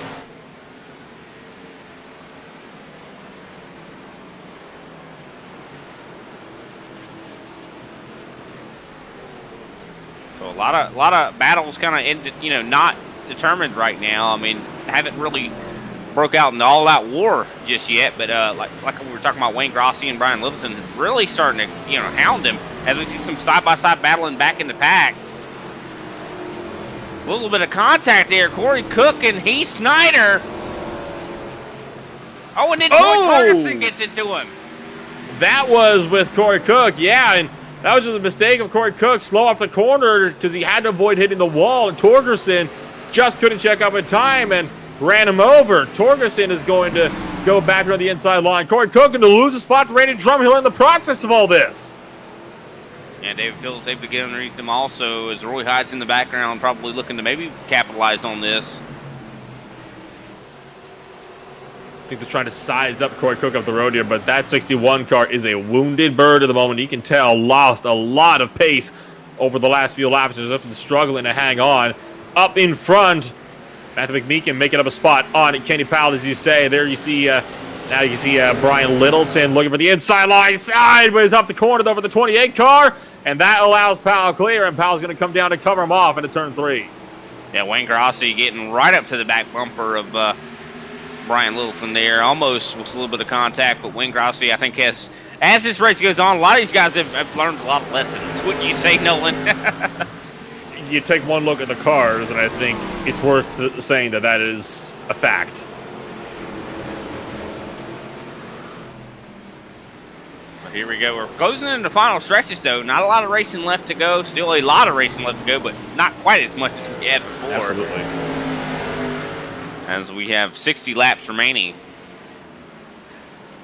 So a lot of battles kind of ended, not determined right now. I mean, haven't really broke out in the all-out war just yet, but like we were talking about, Wayne Grossi and Brian Littleton really starting to hound him as we see some side-by-side battling back in the pack. A little bit of contact there. Cory Cook and Heath Schneider. Oh, and then Troy Torgerson gets into him. That was with Cory Cook, yeah, and that was just a mistake of Cory Cook. Slow off the corner because he had to avoid hitting the wall, and Torgerson just couldn't check up in time and ran him over. Torgerson is going to go back around the inside line. Cory Cook going to lose a spot to Randy Drumhill in the process of all this. And David Phillips able to get underneath them also as Roy Hyde's in the background, probably looking to maybe capitalize on this. I think they're trying to size up Cory Cook up the road here, but that 61 car is a wounded bird at the moment. You can tell lost a lot of pace over the last few laps. Just up and struggling to hang on. Up in front, Matthew McMeekin making up a spot on Kenny Powell, as you say. There you see, now you can see Brian Littleton looking for the inside line, sideways up the corner over the 28 car, and that allows Powell clear, and Powell's going to come down to cover him off into turn 3. Yeah, Wayne Grossi getting right up to the back bumper of Brian Littleton there. Almost was a little bit of contact, but Wayne Grossi, I think, has as this race goes on, a lot of these guys have learned a lot of lessons. Wouldn't you say, Nolan? You take one look at the cars, and I think it's worth saying that that is a fact. Here we go. We're closing in the final stretches, though. Not a lot of racing left to go. Still a lot of racing left to go, but not quite as much as we had before. Absolutely. As we have 60 laps remaining.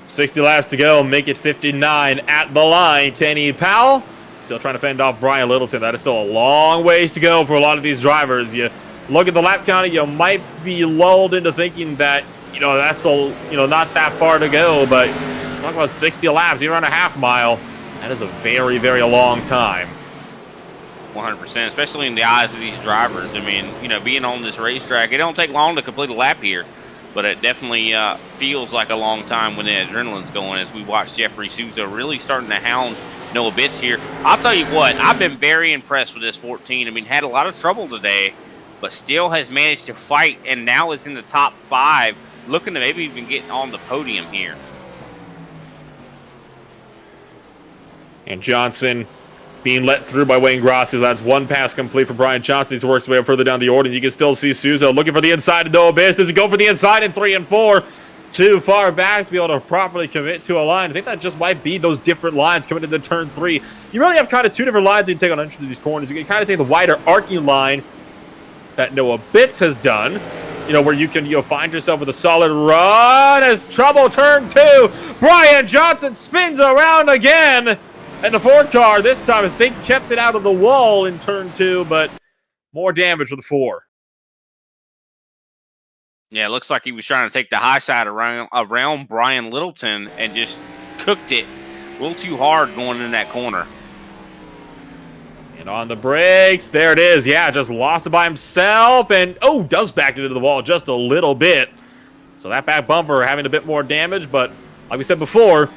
60 laps to go. Make it 59 at the line. Kenny Powell still trying to fend off Brian Littleton. That is still a long ways to go for a lot of these drivers. You look at the lap counter, you might be lulled into thinking that, that's not that far to go, but talk about 60 laps, even on a half mile. That is a very, very long time. 100%, especially in the eyes of these drivers. I mean, being on this racetrack, it don't take long to complete a lap here, but it definitely feels like a long time when the adrenaline's going as we watch Jeffrey Souza really starting to hound Noah Bitts here. I'll tell you what, I've been very impressed with this 14. I mean, had a lot of trouble today, but still has managed to fight and now is in the top 5, looking to maybe even get on the podium here. And Johnson being let through by Wayne Grassi. That's one pass complete for Brian Johnson. He's worked his way up further down the order. You can still see Souza looking for the inside of Noah Bitts. Does he go for the inside in 3 and 4? Too far back to be able to properly commit to a line. I think that just might be those different lines coming into turn 3. You really have kind of 2 different lines you can take on each of these corners. You can kind of take the wider arcing line that Noah Bitts has done, where you can find yourself with a solid run as trouble turn 2. Brian Johnson spins around again. And the Ford car this time, I think, kept it out of the wall in turn 2, but more damage for the 4. Yeah, it looks like he was trying to take the high side around Brian Littleton and just cooked it a little too hard going in that corner. And on the brakes, there it is. Yeah, just lost it by himself, and does back it into the wall just a little bit. So that back bumper having a bit more damage, but like we said before,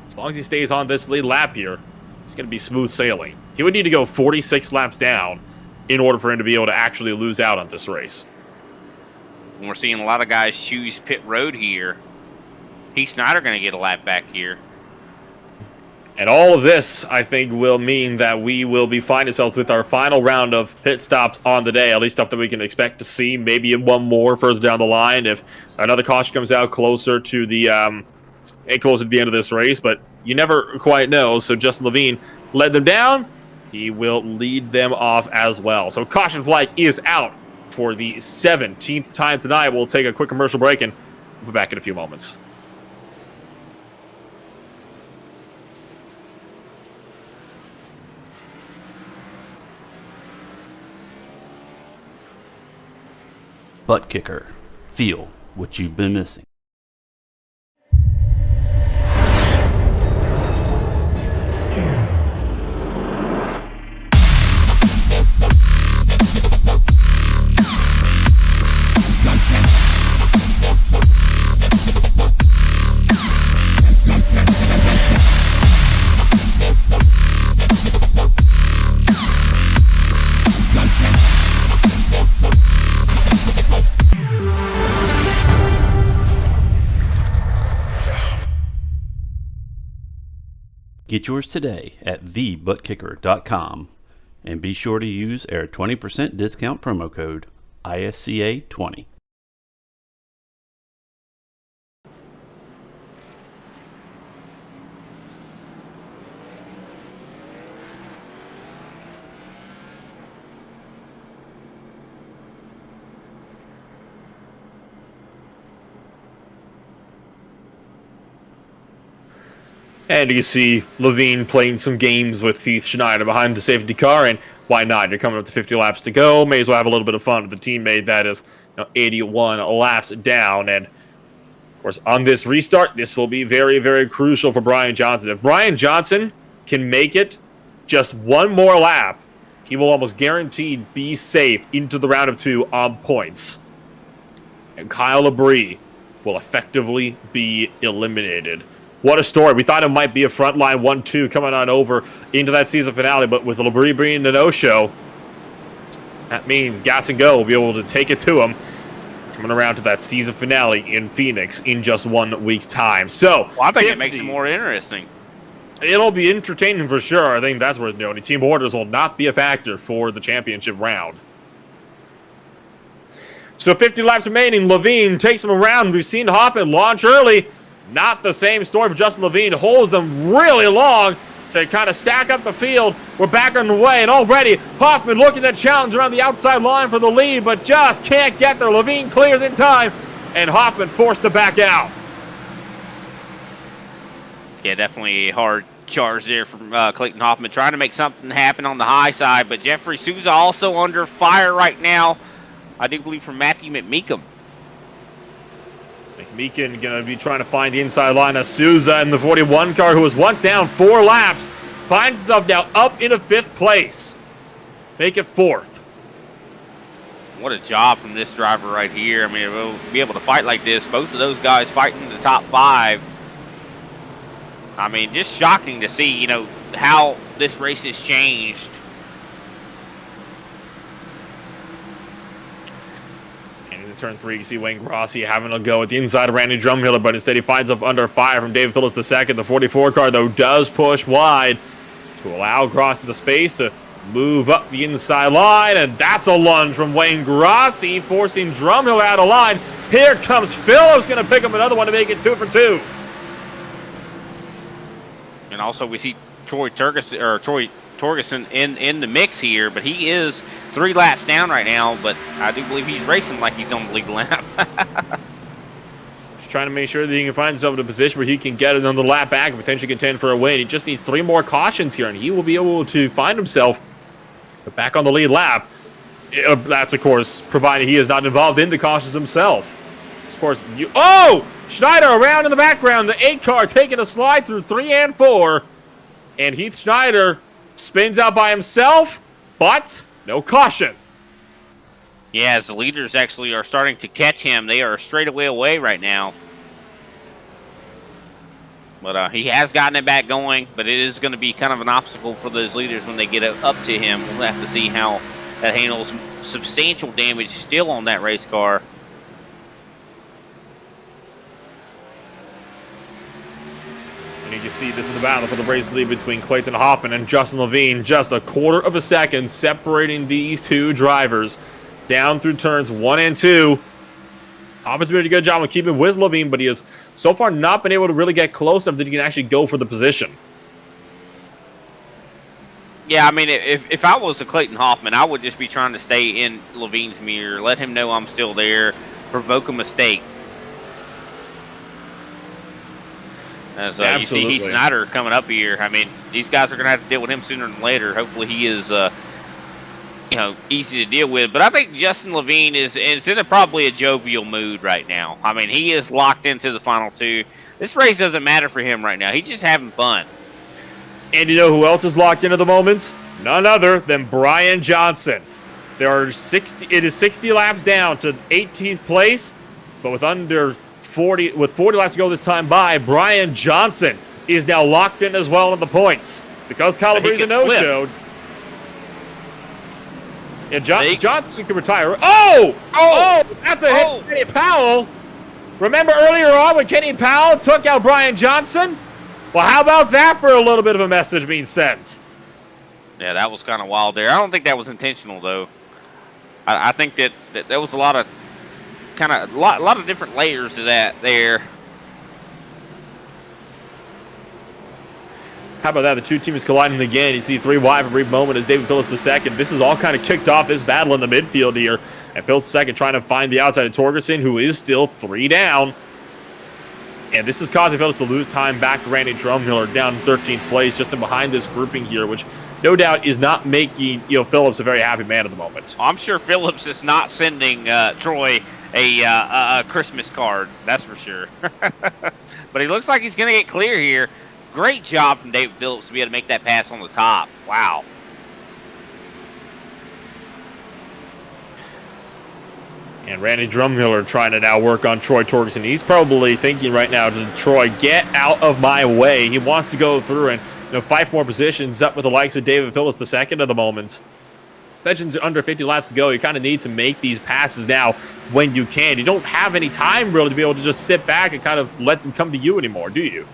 as long as he stays on this lead lap here, it's going to be smooth sailing. He would need to go 46 laps down in order for him to be able to actually lose out on this race. And we're seeing a lot of guys choose pit road here. Heath Snyder going to get a lap back here. And all of this, I think, will mean that we will be finding ourselves with our final round of pit stops on the day, at least stuff that we can expect to see, maybe one more further down the line if another caution comes out closer to the closer to the end of this race, but you never quite know. So Justin Levine led them down. He will lead them off as well. So caution flag is out for the 17th time tonight. We'll take a quick commercial break and we'll be back in a few moments. ButtKicker. Feel what you've been missing. Get yours today at thebuttkicker.com and be sure to use our 20% discount promo code ISCA20. And you see Levine playing some games with Heath Schneider behind the safety car, and why not? You're coming up to 50 laps to go. May as well have a little bit of fun with the teammate that is 81 laps down. And, of course, on this restart, this will be very, very crucial for Brian Johnson. If Brian Johnson can make it just one more lap, he will almost guaranteed be safe into the round of 2 on points. And Kyle Labrie will effectively be eliminated. What a story. We thought it might be a frontline 1-2 coming on over into that season finale, but with Labrie being the no-show, that means Gas and Go will be able to take it to him. coming around to that season finale in Phoenix in just 1 week's time. So, well, I think it makes it more interesting. It'll be entertaining for sure. I think that's worth noting. Team orders will not be a factor for the championship round. So 50 laps remaining. Levine takes them around. We've seen Hoffman launch early. Not the same story for Justin Levine. Holds them really long to kind of stack up the field. We're back on the way, and already Hoffman looking to challenge around the outside line for the lead, but just can't get there. Levine clears in time, and Hoffman forced to back out. Yeah, definitely a hard charge there from Clayton Hoffman, trying to make something happen on the high side, but Jeffrey Souza also under fire right now, I do believe, from Matthew McMeekum. McMeekin going to be trying to find the inside line of Souza in the 41 car, who was once down 4 laps, finds himself now up into 5th place. Make it 4th. What a job from this driver right here. I mean, we'll be able to fight like this. Both of those guys fighting in the top 5. I mean, just shocking to see, how this race has changed. And in turn 3, you see Wayne Grossi having a go at the inside of Randy Drumheller, but instead he finds up under fire from David Phillips II. The 44 car, though, does push wide to allow Grossi the space to move up the inside line, and that's a lunge from Wayne Grossi, forcing Drumheller out of line. Here comes Phillips, going to pick up another one to make it 2 for 2. And also we see Troy Torgerson in the mix here, but he is 3 laps down right now, but I do believe he's racing like he's on the lead lap. Just trying to make sure that he can find himself in a position where he can get another lap back and potentially contend for a win. He just needs 3 more cautions here, and he will be able to find himself back on the lead lap. That's, of course, provided he is not involved in the cautions himself. Of course, Schneider around in the background. The 8 car taking a slide through 3 and 4. And Heath Schneider spins out by himself, but no caution. Yeah, as the leaders actually are starting to catch him. They are straightaway away right now. But he has gotten it back going, but it is going to be kind of an obstacle for those leaders when they get up to him. We'll have to see how that handles. Substantial damage still on that race car. And you can see this is the battle for the race lead between Clayton Hoffman and Justin Levine. Just a quarter of a second separating these 2 drivers down through turns 1 and 2. Hoffman's doing a good job of keeping with Levine, but he has so far not been able to really get close enough that he can actually go for the position. Yeah, I mean, if I was a Clayton Hoffman, I would just be trying to stay in Levine's mirror, let him know I'm still there, provoke a mistake. As you see Heath Snyder coming up here, I mean, these guys are going to have to deal with him sooner than later. Hopefully he is, easy to deal with. But I think Justin Levine is in probably a jovial mood right now. I mean, he is locked into the final 2. This race doesn't matter for him right now. He's just having fun. And you know who else is locked in at the moment? None other than Brian Johnson. It is 60 laps down to 18th place, but with 40 laps to go this time by, Brian Johnson is now locked in as well in the points. Because Calabrese no-showed. Yeah, Johnson can retire. That's a hit for Kenny Powell. Remember earlier on when Kenny Powell took out Brian Johnson? Well, how about that for a little bit of a message being sent? Yeah, that was kind of wild there. I don't think that was intentional, though. I think that there was a lot of different layers to that there. How about that? The 2 teams colliding again. You see 3 wide for a brief moment as David Phillips II. This is all kind of kicked off this battle in the midfield here. And Phillips II trying to find the outside of Torgerson, who is still 3 down. And this is causing Phillips to lose time back to Randy Drumheller down in 13th place, just in behind this grouping here, which no doubt is not making Phillips a very happy man at the moment. I'm sure Phillips is not sending Troy a Christmas card, that's for sure. But he looks like he's going to get clear here. Great job from David Phillips to be able to make that pass on the top. Wow. And Randy Drumheller trying to now work on Troy Torgerson. He's probably thinking right now, Troy, get out of my way. He wants to go through and fight for more positions up with the likes of David Phillips II at the moment. especially under 50 laps to go. You kind of need to make these passes now when you can. You don't have any time really to be able to just sit back and kind of let them come to you anymore, do you?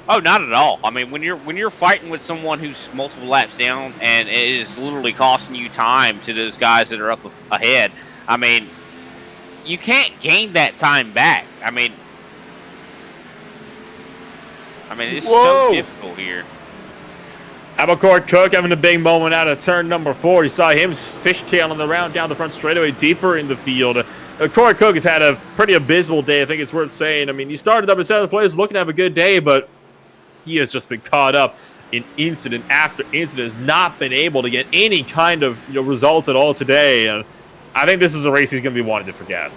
Oh, not at all. I mean, when you're fighting with someone who's multiple laps down and it is literally costing you time to those guys that are up ahead, I mean, you can't gain that time back. I mean, it's so difficult here. How about Cory Cook having a big moment out of turn number 4? You saw him fishtailing the round down the front straightaway deeper in the field. Cory Cook has had a pretty abysmal day, I think it's worth saying. I mean, he started up in 7th place looking to have a good day, but he has just been caught up in incident after incident, has not been able to get any kind of results at all today. And I think this is a race he's going to be wanting to forget.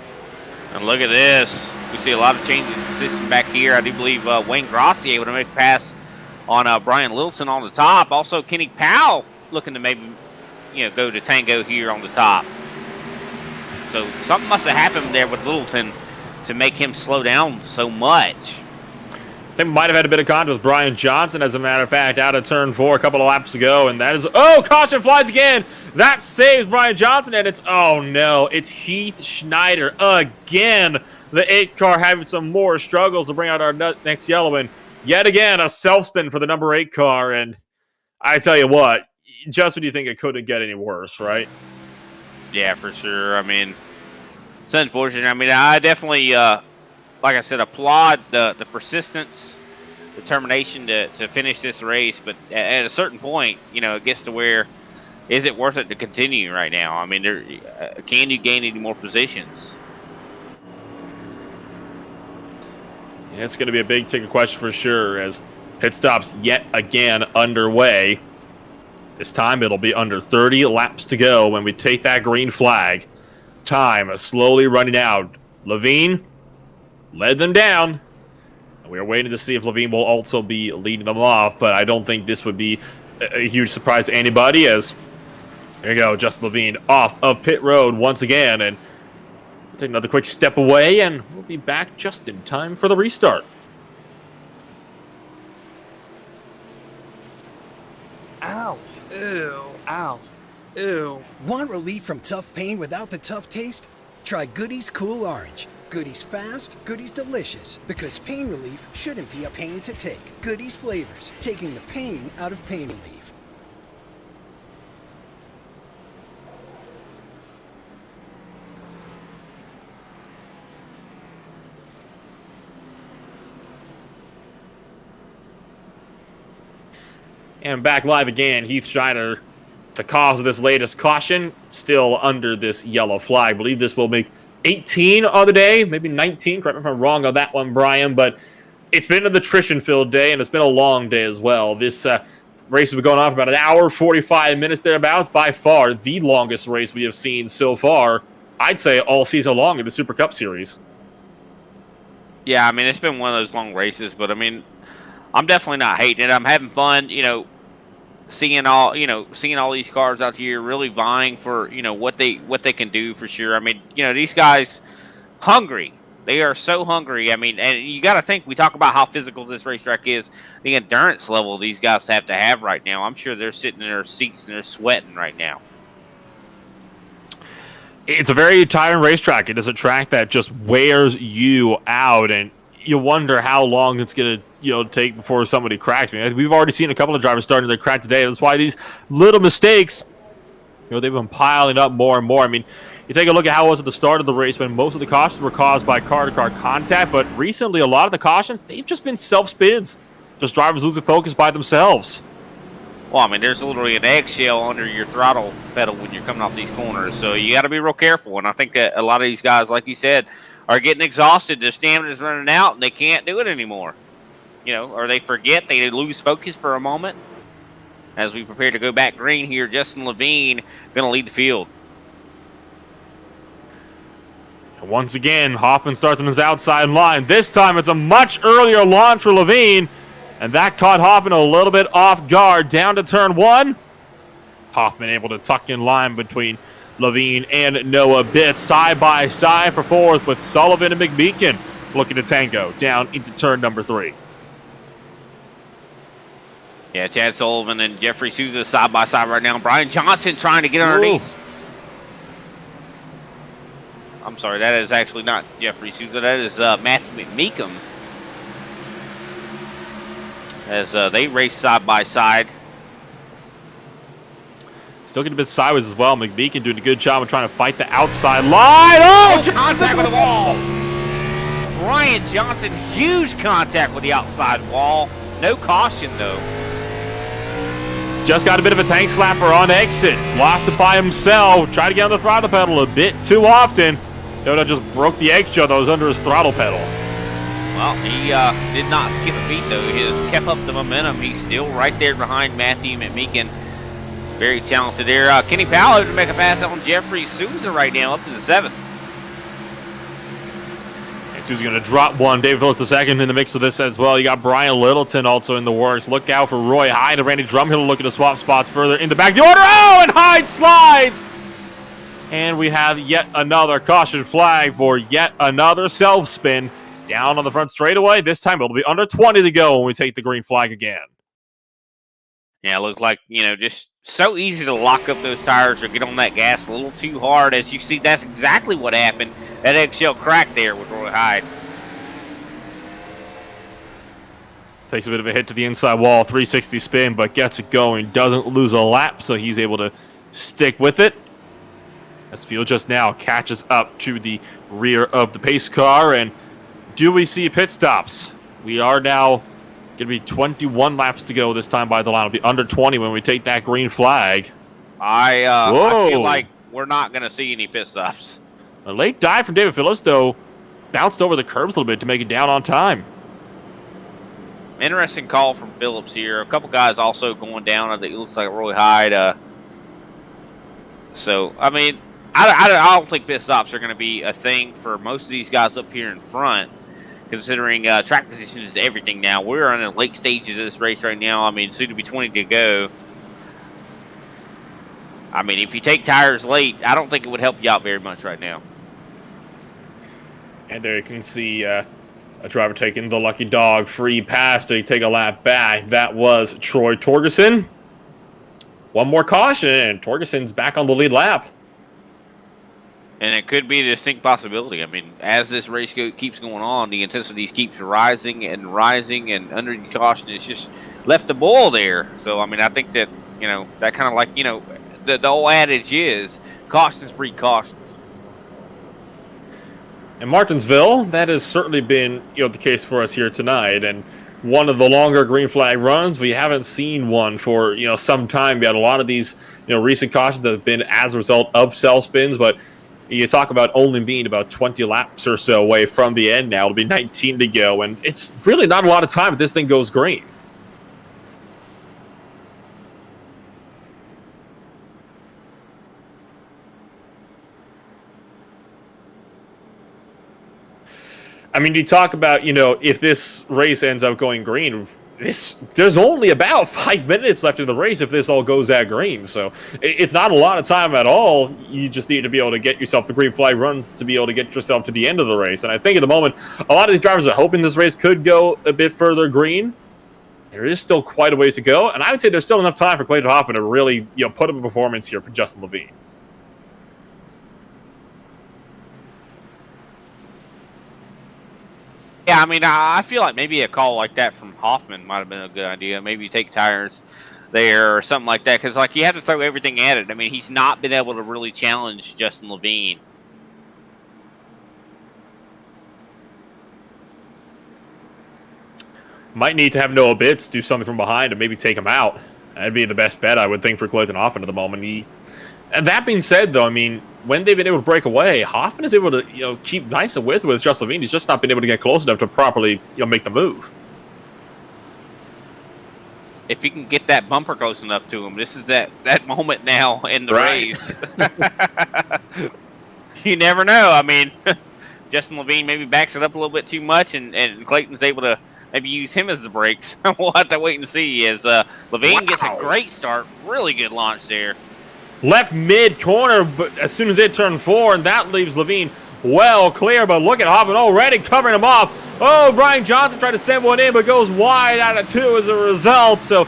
And look at this. We see a lot of changes in position back here. I do believe Wayne Grossi able to make a pass on Brian Littleton on the top. Also, Kenny Powell looking to maybe, go to tango here on the top. So something must have happened there with Littleton to make him slow down so much. I think might have had a bit of contact with Brian Johnson, as a matter of fact, out of turn 4 a couple of laps ago. And that is, caution flies again. That saves Brian Johnson, and it's Heath Schneider again. The 8 car having some more struggles to bring out our next yellow, and yet again a self-spin for the number 8 car. And I tell you what, just when you think it couldn't get any worse, right? Yeah, for sure. I mean, it's unfortunate. I mean, I definitely, like I said, applaud the persistence, determination to finish this race. But at a certain point, it gets to where, is it worth it to continue right now? I mean, can you gain any more positions? Yeah, it's going to be a big ticket question for sure, as pit stops yet again underway. This time it'll be under 30 laps to go when we take that green flag. Time slowly running out. Levine led them down. We are waiting to see if Levine will also be leading them off, but I don't think this would be a huge surprise to anybody, as there you go, Justin Levine off of pit road once again, and we'll take another quick step away, and we'll be back just in time for the restart. Ow. Ew. Ow. Ew. Want relief from tough pain without the tough taste? Try Goody's Cool Orange. Goody's fast, Goody's delicious. Because pain relief shouldn't be a pain to take. Goody's flavors, taking the pain out of pain relief. And back live again, Heath Schneider, the cause of this latest caution, still under this yellow flag. I believe this will make 18 on the day, maybe 19. Correct me if I'm wrong on that one, Brian, but it's been an attrition-filled day, and it's been a long day as well. This race has been going on for about an hour, 45 minutes thereabouts. By far the longest race we have seen so far, I'd say all season long in the Super Cup Series. Yeah, I mean, it's been one of those long races, but I mean, I'm definitely not hating it. I'm having fun, seeing all these cars out here really vying for, what they can do for sure. I mean, these guys hungry. They are so hungry. I mean, and you got to think, we talk about how physical this racetrack is, the endurance level these guys have to have right now. I'm sure they're sitting in their seats and they're sweating right now. It's a very tiring racetrack. It is a track that just wears you out, and you wonder how long it's going to take before somebody cracks. I mean, we've already seen a couple of drivers starting to crack today. That's why these little mistakes, they've been piling up more and more. I mean, you take a look at how it was at the start of the race when most of the cautions were caused by car-to-car contact, but recently a lot of the cautions, they've just been self-spins. Just drivers losing focus by themselves. Well, I mean, there's literally an eggshell under your throttle pedal when you're coming off these corners, so you got to be real careful. And I think that a lot of these guys, like you said, are getting exhausted. Their stamina's running out, and they can't do it anymore. Or they forget, they lose focus for a moment. As we prepare to go back green here, Justin Levine going to lead the field. And once again, Hoffman starts on his outside line. This time, it's a much earlier launch for Levine, and that caught Hoffman a little bit off guard. Down to turn 1. Hoffman able to tuck in line between Levine and Noah Bitts, side by side for 4th, with Sullivan and McMeekin looking to tango down into turn number 3. Yeah, Chad Sullivan and Jeffrey Souza side by side right now. Brian Johnson trying to get underneath. I'm sorry, that is actually not Jeffrey Souza. That is Matthew McMeekum. As they race side by side. Still getting a bit sideways as well. McMeekin doing a good job of trying to fight the outside line. Oh, contact with the wall. Brian Johnson, huge contact with the outside wall. No caution, though. Just got a bit of a tank slapper on exit. Lost it by himself. Tried to get on the throttle pedal a bit too often. Dodo just broke the eggshell that was under his throttle pedal. Well, he did not skip a beat, though. He has kept up the momentum. He's still right there behind Matthew McMeekin. Very talented there. Kenny Powell to make a pass on Jeffrey Souza right now, up to the 7th. And Souza's going to drop one. David Phillips the second in the mix of this as well. You got Brian Littleton also in the works. Look out for Roy Hyde and Randy Drumhill looking to swap spots further in the back. The order. Oh, and Hyde slides. And we have yet another caution flag for yet another self-spin down on the front straightaway. This time it'll be under 20 to go when we take the green flag again. Yeah, it looks like, just so easy to lock up those tires or get on that gas a little too hard. As you see, that's exactly what happened. That eggshell crack there with Roy Hyde. Takes a bit of a hit to the inside wall, 360 spin, but gets it going. Doesn't lose a lap, so he's able to stick with it. As field just now catches up to the rear of the pace car. And do we see pit stops? We are now going to be 21 laps to go this time by the line. It'll be under 20 when we take that green flag. I feel like we're not going to see any pit stops. A late dive from David Phillips, though, bounced over the curbs a little bit to make it down on time. Interesting call from Phillips here. A couple guys also going down. I think it looks like Roy Hyde. So, I mean, I don't think pit stops are going to be a thing for most of these guys up here in front, considering track position is everything now. We're in the late stages of this race right now. I mean, soon to be 20 to go. I mean, if you take tires late, I don't think it would help you out very much right now. And there you can see a driver taking the lucky dog free pass to take a lap back. That was Troy Torgerson. One more caution, and Torgerson's back on the lead lap. And it could be a distinct possibility. I mean, as this race keeps going on, the intensity keeps rising, and under the caution is just left to boil there. So, I mean, I think that, that kind of like, the old adage is cautions breed cautions. In Martinsville, that has certainly been, the case for us here tonight. And one of the longer green flag runs, we haven't seen one for, some time yet. A lot of these, recent cautions have been as a result of cell spins, but you talk about only being about 20 laps or so away from the end now. It'll be 19 to go, and it's really not a lot of time if this thing goes green. I mean, you talk about, if this race ends up going green, there's only about 5 minutes left in the race if this all goes at green. So it's not a lot of time at all. You just need to be able to get yourself the green flag runs to be able to get yourself to the end of the race. And I think at the moment, a lot of these drivers are hoping this race could go a bit further green. There is still quite a ways to go. And I would say there's still enough time for Clayton Hoffman to really, put up a performance here for Justin Levine. Yeah, I mean, I feel like maybe a call like that from Hoffman might have been a good idea. Maybe you take tires there or something like that, because you have to throw everything at it. I mean, he's not been able to really challenge Justin Levine. Might need to have Noah Bitts do something from behind and maybe take him out. That'd be the best bet, I would think, for Clayton Hoffman at the moment. And that being said, though, I mean, when they've been able to break away, Hoffman is able to, keep nice and with Justin Levine. He's just not been able to get close enough to properly, make the move. If he can get that bumper close enough to him, this is that moment now in the race. You never know. I mean, Justin Levine maybe backs it up a little bit too much, and Clayton's able to maybe use him as the brakes. We'll have to wait and see as Levine gets a great start. Really good launch there. Left mid-corner, but as soon as they turn 4, and that leaves Levine well clear. But look at Hoffman already covering him off. Oh, Brian Johnson tried to send one in, but goes wide out of 2 as a result. So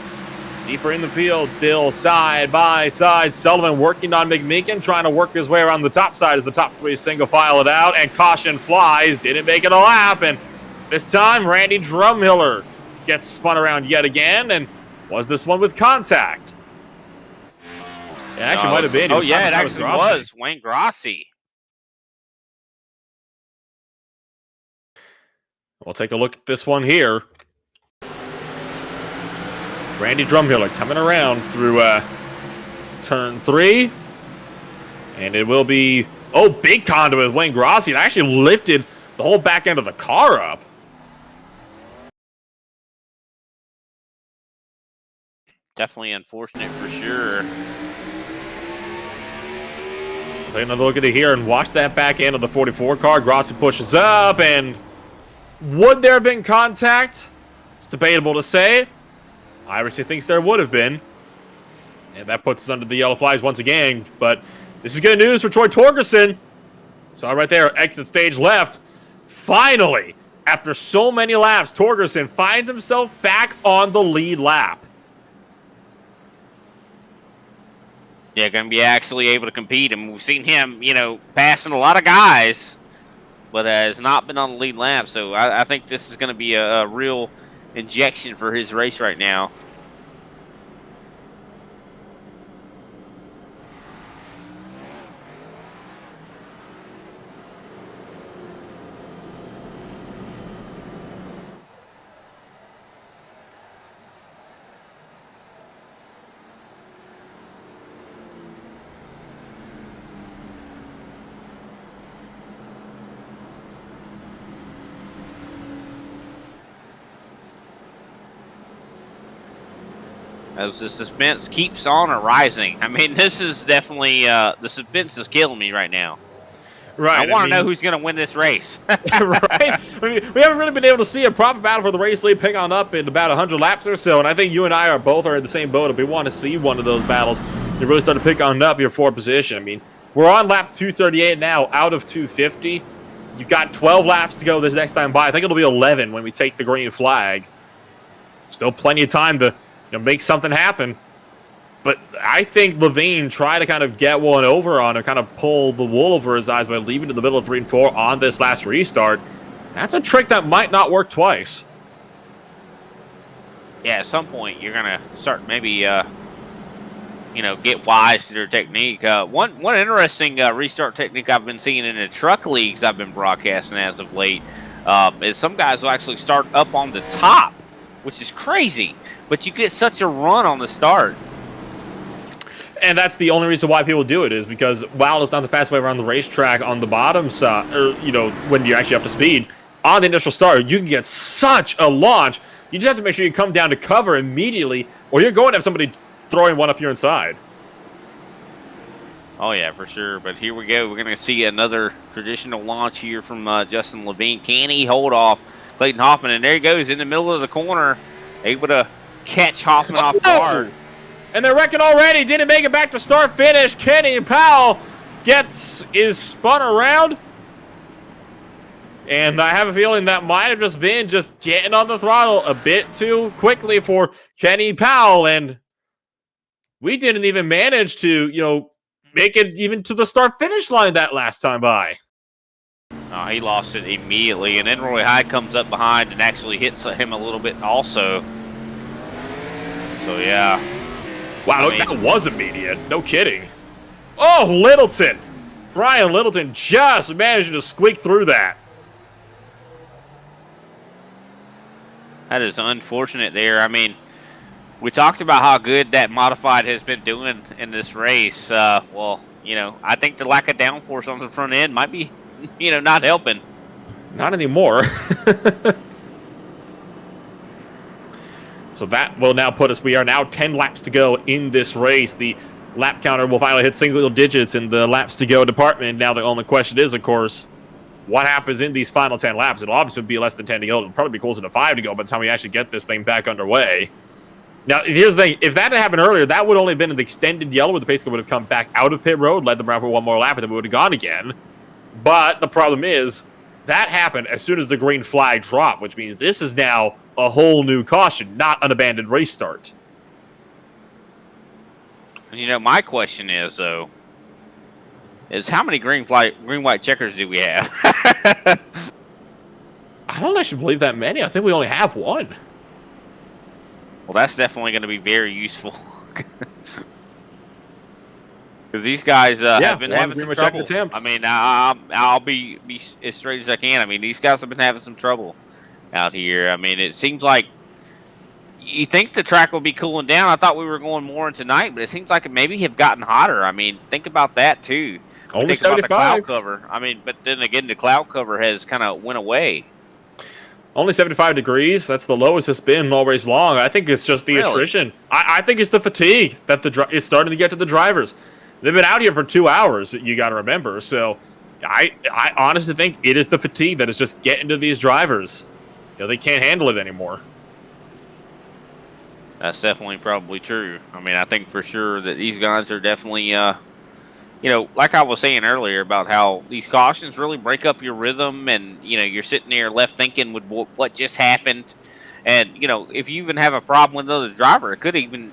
Deeper in the field, still side by side. Sullivan working on McMeekin, trying to work his way around the top side as the top three single file it out, and caution flies. Didn't make it a lap, and this time Randy Drumhiller gets spun around yet again, and was this one with contact? It actually might have been. Oh, yeah, it actually was Wayne Grossi. We'll take a look at this one here. Randy Drumhiller coming around through turn 3. And it will be, big conduit with Wayne Grossi. It actually lifted the whole back end of the car up. Definitely unfortunate for sure. Take another look at it here and watch that back end of the 44 car. Grossi pushes up, and would there have been contact? It's debatable to say. Iverson thinks there would have been. And that puts us under the yellow flags once again. But this is good news for Troy Torgerson. Saw right there, exit stage left. Finally, after so many laps, Torgerson finds himself back on the lead lap. Yeah, going to be actually able to compete. I mean, we've seen him, passing a lot of guys, but has not been on the lead lap. So I think this is going to be a real injection for his race right now. As the suspense keeps on rising. I mean, this is definitely, the suspense is killing me right now. Right. I want to know who's going to win this race. Right? I mean, we haven't really been able to see a proper battle for the race lead pick on up in about 100 laps or so, and I think you and I are both in the same boat. If we want to see one of those battles, you really start to pick on up your fourth position. I mean, we're on lap 238 now, out of 250. You've got 12 laps to go this next time by. I think it'll be 11 when we take the green flag. Still plenty of time to make something happen. But I think Levine tried to kind of get one over on and kind of pull the wool over his eyes by leaving in the middle of 3 and 4 on this last restart. That's a trick that might not work twice. Yeah, at some point you're going to start maybe, get wise to their technique. One interesting restart technique I've been seeing in the truck leagues I've been broadcasting as of late is some guys will actually start up on the top, which is crazy. But you get such a run on the start. And that's the only reason why people do it, is because while it's not the fastest way around the racetrack on the bottom side, or, when you're actually up to speed, on the initial start, you can get such a launch. You just have to make sure you come down to cover immediately, or you're going to have somebody throwing one up your inside. Oh, yeah, for sure. But here we go. We're going to see another traditional launch here from Justin Levine. Can he hold off Clayton Hoffman? And there he goes in the middle of the corner, able to catch Hoffman off guard. And they're wrecking already. Didn't make it back to start finish. Kenny Powell is spun around. And I have a feeling that might have just been getting on the throttle a bit too quickly for Kenny Powell. And we didn't even manage to, make it even to the start finish line that last time by. Oh, he lost it immediately. And then Roy Hyde comes up behind and actually hits him a little bit also. So, yeah. Wow, that was immediate. No kidding. Oh, Littleton. Brian Littleton just managed to squeak through that. That is unfortunate there. I mean, we talked about how good that modified has been doing in this race. Well, I think the lack of downforce on the front end might be, not helping. Not anymore. So that will now put us, we are now 10 laps to go in this race. The lap counter will finally hit single digits in the laps to go department. Now the only question is, of course, what happens in these final 10 laps? It'll obviously be less than 10 to go. It'll probably be closer to 5 to go by the time we actually get this thing back underway. Now, here's the thing. If that had happened earlier, that would only have been an extended yellow where the pace car would have come back out of pit road, led them around for one more lap, and then we would have gone again. But the problem is, that happened as soon as the green flag dropped, which means this is now a whole new caution, not an abandoned race start. My question is though, is how many green white checkers do we have? I don't actually believe that many. I think we only have one. Well, that's definitely going to be very useful. Because these guys have been having some trouble. I mean, I'll be as straight as I can. I mean, these guys have been having some trouble out here. I mean, it seems like you think the track will be cooling down. I thought we were going more into night, but it seems like it maybe have gotten hotter. I mean, think about that too. Only think 75. about the cloud cover. I mean, but then again, the cloud cover has kind of went away. Only 75 degrees. That's the lowest it's been all race long. I think it's just the attrition. I think it's the fatigue that is starting to get to the drivers. They've been out here for 2 hours, you got to remember. So I honestly think it is the fatigue that is just getting to these drivers. They can't handle it anymore. That's definitely probably true. I mean, I think for sure that these guys are definitely, like I was saying earlier about how these cautions really break up your rhythm, and you're sitting there left thinking with what just happened, and if you even have a problem with another driver, it could even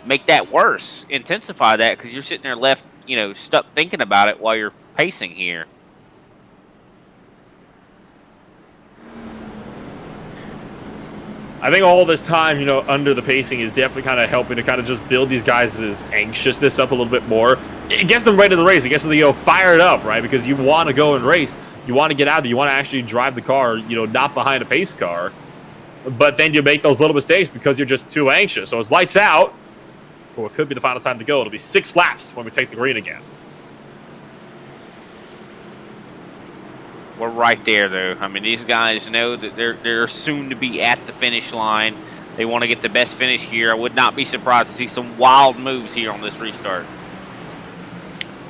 make that worse, intensify that, because you're sitting there left stuck thinking about it while you're pacing here. I think all this time, under the pacing is definitely kind of helping to kind of just build these guys' anxiousness up a little bit more. It gets them ready to the race. It gets them fired up, right? Because you want to go and race. You want to get out there. You want to actually drive the car, not behind a pace car. But then you make those little mistakes because you're just too anxious. So it's lights out for what could be the final time to go. It'll be 6 laps when we take the green again. We're right there, though. I mean, these guys know that they're soon to be at the finish line. They want to get the best finish here. I would not be surprised to see some wild moves here on this restart.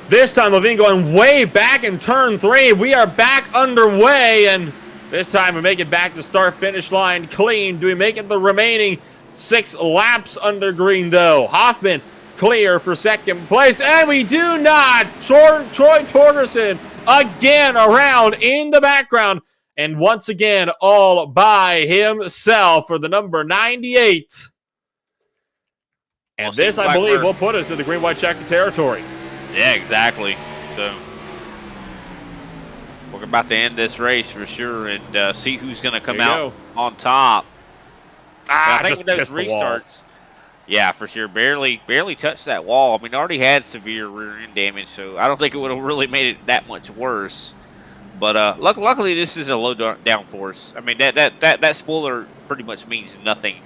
This time, Levine going way back in turn 3. We are back underway, and this time we make it back to start-finish line clean. Do we make it the remaining 6 laps under green, though? Hoffman clear for second place, and we do not. Troy Torgerson again around in the background, and once again all by himself for the number 98. And this, I believe, will put us in the green-white checker territory. Yeah, exactly. So we're about to end this race for sure and see who's going to come out on top. I think with those restarts, yeah, for sure. Barely touched that wall. I mean, already had severe rear end damage, so I don't think it would have really made it that much worse. But luckily, this is a low downforce. I mean, that spoiler pretty much means nothing.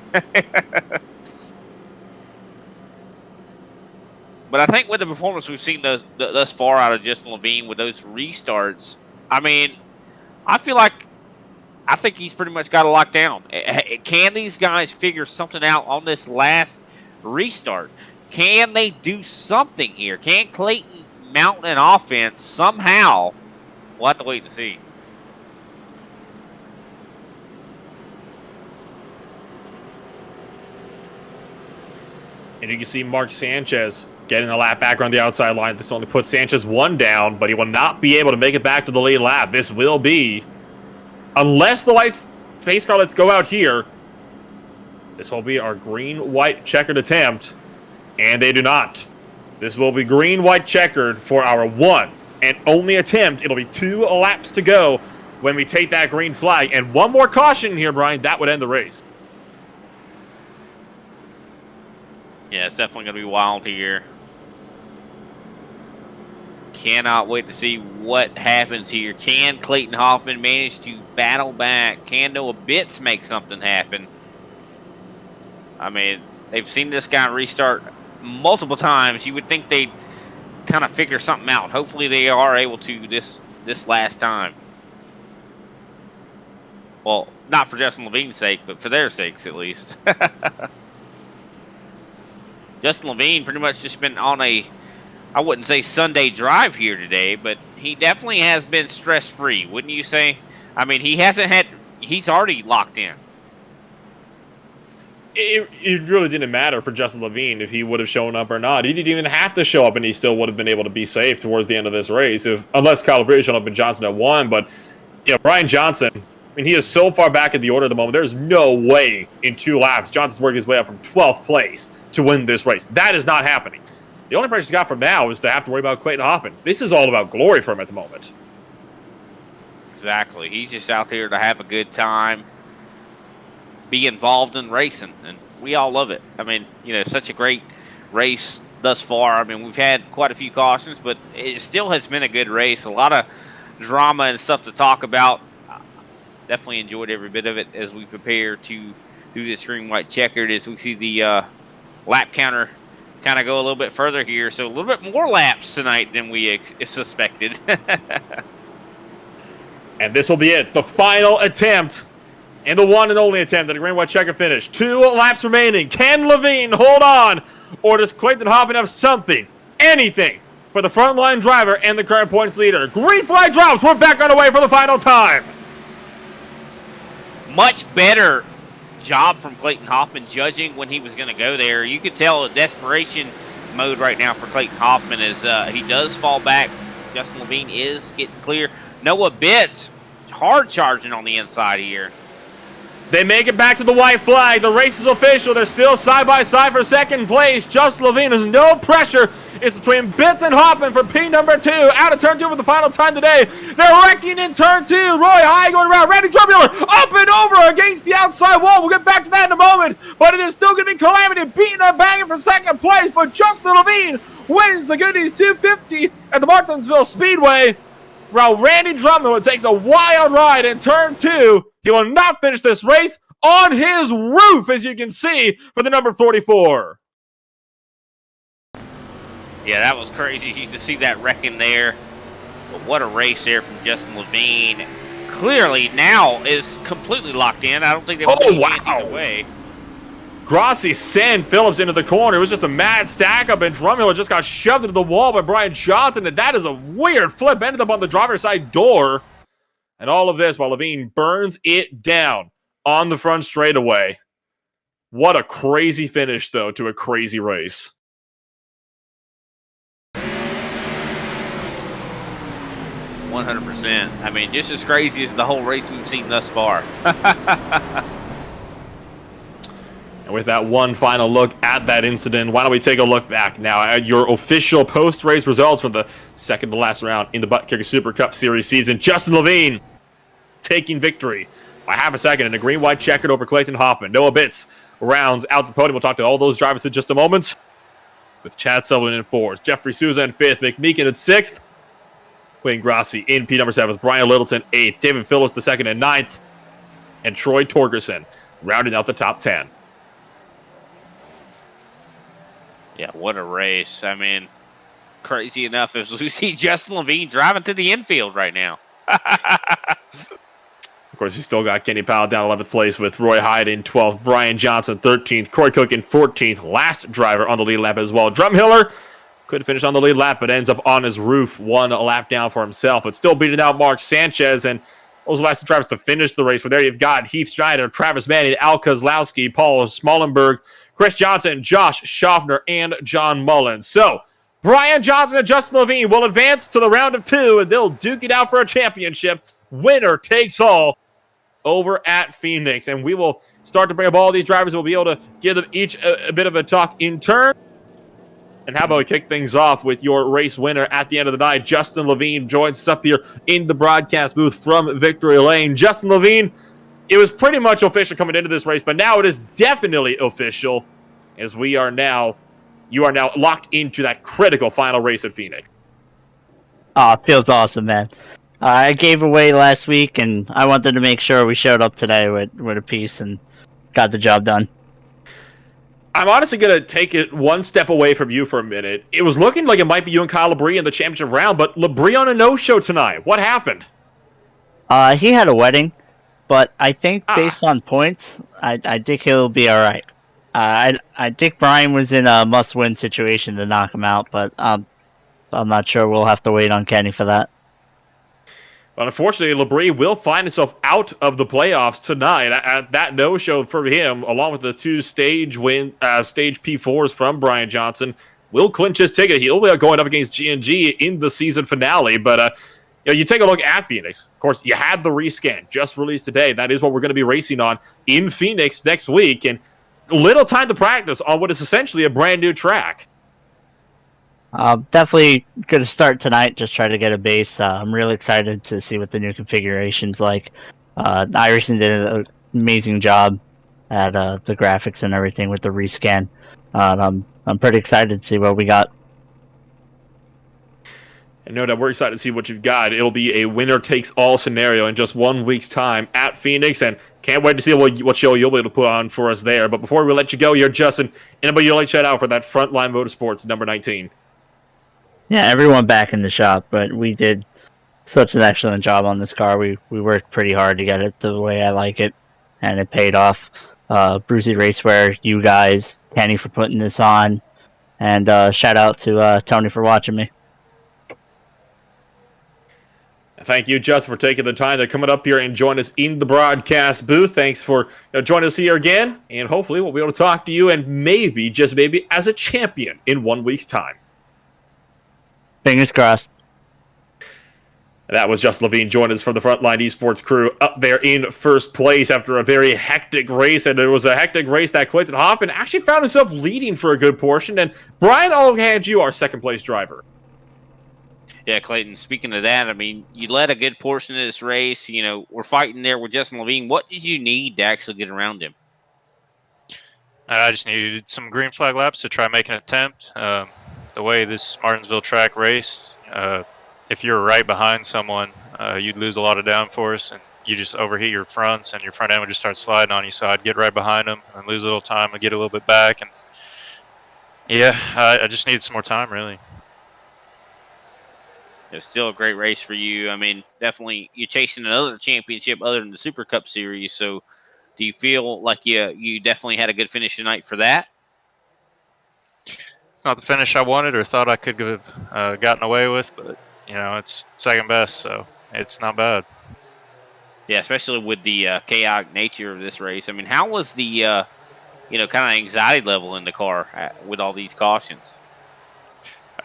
But I think with the performance we've seen thus far out of Justin Levine with those restarts, I mean, I think he's pretty much got it locked down. Can these guys figure something out on this last restart? Can they do something here? Can Clayton mount an offense somehow? We'll have to wait and see. And you can see Mark Sanchez getting a lap back around the outside line. This only puts Sanchez 1 down, but he will not be able to make it back to the lead lap. This will be, unless the pace car lets go out here, this will be our green-white checkered attempt, and they do not. This will be green-white checkered for our 1 and only attempt. It'll be 2 laps to go when we take that green flag. And one more caution here, Brian, that would end the race. Yeah, it's definitely going to be wild here. Cannot wait to see what happens here. Can Clayton Hoffman manage to battle back? Can Noah Bitts make something happen? I mean, they've seen this guy restart multiple times. You would think they'd kind of figure something out. Hopefully they are able to this last time. Well, not for Justin Levine's sake, but for their sakes at least. Justin Levine pretty much just been on a, I wouldn't say Sunday drive here today, but he definitely has been stress-free, wouldn't you say? I mean, he's already locked in. It really didn't matter for Justin Levine if he would have shown up or not. He didn't even have to show up, and he still would have been able to be safe towards the end of this race, unless Kyle Brady showed up and Johnson had won. But Brian Johnson, I mean, he is so far back in the order at the moment. There's no way in 2 laps Johnson's working his way up from 12th place to win this race. That is not happening. The only pressure he's got from now is to have to worry about Clayton Hoffman. This is all about glory for him at the moment. Exactly. He's just out there to have a good time, be involved in racing, and we all love it. I mean, such a great race thus far. I mean, we've had quite a few cautions, but it still has been a good race. A lot of drama and stuff to talk about. Definitely enjoyed every bit of it as we prepare to do this green white checkered, as we see the lap counter kind of go a little bit further here. So a little bit more laps tonight than we suspected. And this will be it. The final attempt, and the one and only attempt at a green white checker finish. 2 laps remaining. Can Levine hold on? Or does Clayton Hoffman have something, anything, for the frontline driver and the current points leader? Green flag drops. We're back on the way for the final time. Much better job from Clayton Hoffman judging when he was going to go there. You could tell a desperation mode right now for Clayton Hoffman as he does fall back. Justin Levine is getting clear. Noah Bitts hard charging on the inside here. They make it back to the white flag. The race is official. They're still side by side for second place. Justin Levine has no pressure. It's between Bitts and Hoffman for P number 2. Out of turn 2 for the final time today. They're wrecking in turn 2. Roy High going around. Randy Drummuller up and over against the outside wall. We'll get back to that in a moment. But it is still going to be Calamity beating and banging for second place. But Justin Levine wins the Goodies 250 at the Martinsville Speedway. While Randy Drummuller takes a wild ride in turn 2. He will not finish this race on his roof, as you can see, for the number 44. Yeah, that was crazy to see that wrecking there. But what a race there from Justin Levine. Clearly now is completely locked in. I don't think they will be either way. Grassi sent Phillips into the corner. It was just a mad stack up, and Drummuller just got shoved into the wall by Brian Johnson, and that is a weird flip. Ended up on the driver's side door. And all of this while Levine burns it down on the front straightaway. What a crazy finish, though, to a crazy race. %. I mean, just as crazy as the whole race we've seen thus far. And with that one final look at that incident, why don't we take a look back now at your official post-race results from the second to last round in the ButtKicker Super Cup Series season. Justin Levine taking victory by half a second in a green-white checkered over Clayton Hoffman. Noah Bitts rounds out the podium. We'll talk to all those drivers in just a moment. With Chad Sullivan in 4th, Jeffrey Souza in 5th, McMeekin in 6th, Wayne Grassi in P number 7th, Brian Littleton 8th, David Phillips the 2nd and 9th, and Troy Torgerson rounding out the top 10. Yeah, what a race. I mean, crazy enough as we see Justin Levine driving to the infield right now. Of course, you still got Kenny Powell down 11th place with Roy Hyde in 12th, Brian Johnson 13th, Cory Cook in 14th, last driver on the lead lap as well. Drummuller could finish on the lead lap, but ends up on his roof, one lap down for himself, but still beating out Mark Sanchez, and those are the last two drivers to finish the race. But there you've got Heath Schneider, Travis Manning, Al Kozlowski, Paul Smallenberg, Chris Johnson, Josh Schaffner, and John Mullins. So, Brian Johnson and Justin Levine will advance to the round of 2, and they'll duke it out for a championship. Winner takes all over at Phoenix. And we will start to bring up all these drivers. We'll be able to give them each a bit of a talk in turn. And how about we kick things off with your race winner at the end of the night? Justin Levine joins us up here in the broadcast booth from Victory Lane. Justin Levine, it was pretty much official coming into this race, but now it is definitely official as you are now locked into that critical final race at Phoenix. Oh, it feels awesome, man. I gave away last week, and I wanted to make sure we showed up today with a piece and got the job done. I'm honestly going to take it one step away from you for a minute. It was looking like it might be you and Kyle Labrie in the championship round, but Labrie on a no-show tonight. What happened? He had a wedding, but I think based on points, I think he'll be all right. I think Brian was in a must-win situation to knock him out, but I'm not sure. We'll have to wait on Kenny for that. But unfortunately, Labrie will find himself out of the playoffs tonight. That no-show for him, along with the two stage P4s from Brian Johnson, will clinch his ticket. He'll be going up against G&G in the season finale. But you take a look at Phoenix. Of course, you had the rescan just released today. That is what we're going to be racing on in Phoenix next week. And little time to practice on what is essentially a brand new track. Definitely going to start tonight, just try to get a base. I'm really excited to see what the new configuration's like. Iverson did an amazing job at the graphics and everything with the rescan. I'm pretty excited to see what we got. And no doubt we're excited to see what you've got. It'll be a winner-takes-all scenario in just 1 week's time at Phoenix, and can't wait to see what show you'll be able to put on for us there. But before we let you go, you're Justin. Anybody you'd like to shout out for that Frontline Motorsports number 19? Yeah, everyone back in the shop, but we did such an excellent job on this car. We worked pretty hard to get it the way I like it, and it paid off. Brucey Racewear, you guys, Kenny for putting this on, and shout out to Tony for watching me. Thank you, Justin, for taking the time to come up here and join us in the broadcast booth. Thanks for joining us here again, and hopefully we'll be able to talk to you and maybe, just maybe, as a champion in 1 week's time. Fingers crossed. That was Justin Levine joining us from the Frontline Esports crew up there in first place after a very hectic race, and it was a hectic race that Clayton Hoffman actually found himself leading for a good portion, and Brian, I'll hand you our second place driver. Yeah, Clayton, speaking of that, I mean, you led a good portion of this race. You know, we're fighting there with Justin Levine. What did you need to actually get around him? I just needed some green flag laps to try and make an attempt. The way this Martinsville track raced, if you were right behind someone, you'd lose a lot of downforce, and you just overheat your fronts, and your front end would just start sliding on you. So I'd get right behind them and lose a little time and get a little bit back. And yeah, I just needed some more time, really. It was still a great race for you. I mean, definitely you're chasing another championship other than the Super Cup Series. So do you feel like you definitely had a good finish tonight for that? It's not the finish I wanted or thought I could have gotten away with, but, you know, it's second best, so it's not bad. Yeah, especially with the chaotic nature of this race. I mean, how was the, kind of anxiety level in the car with all these cautions?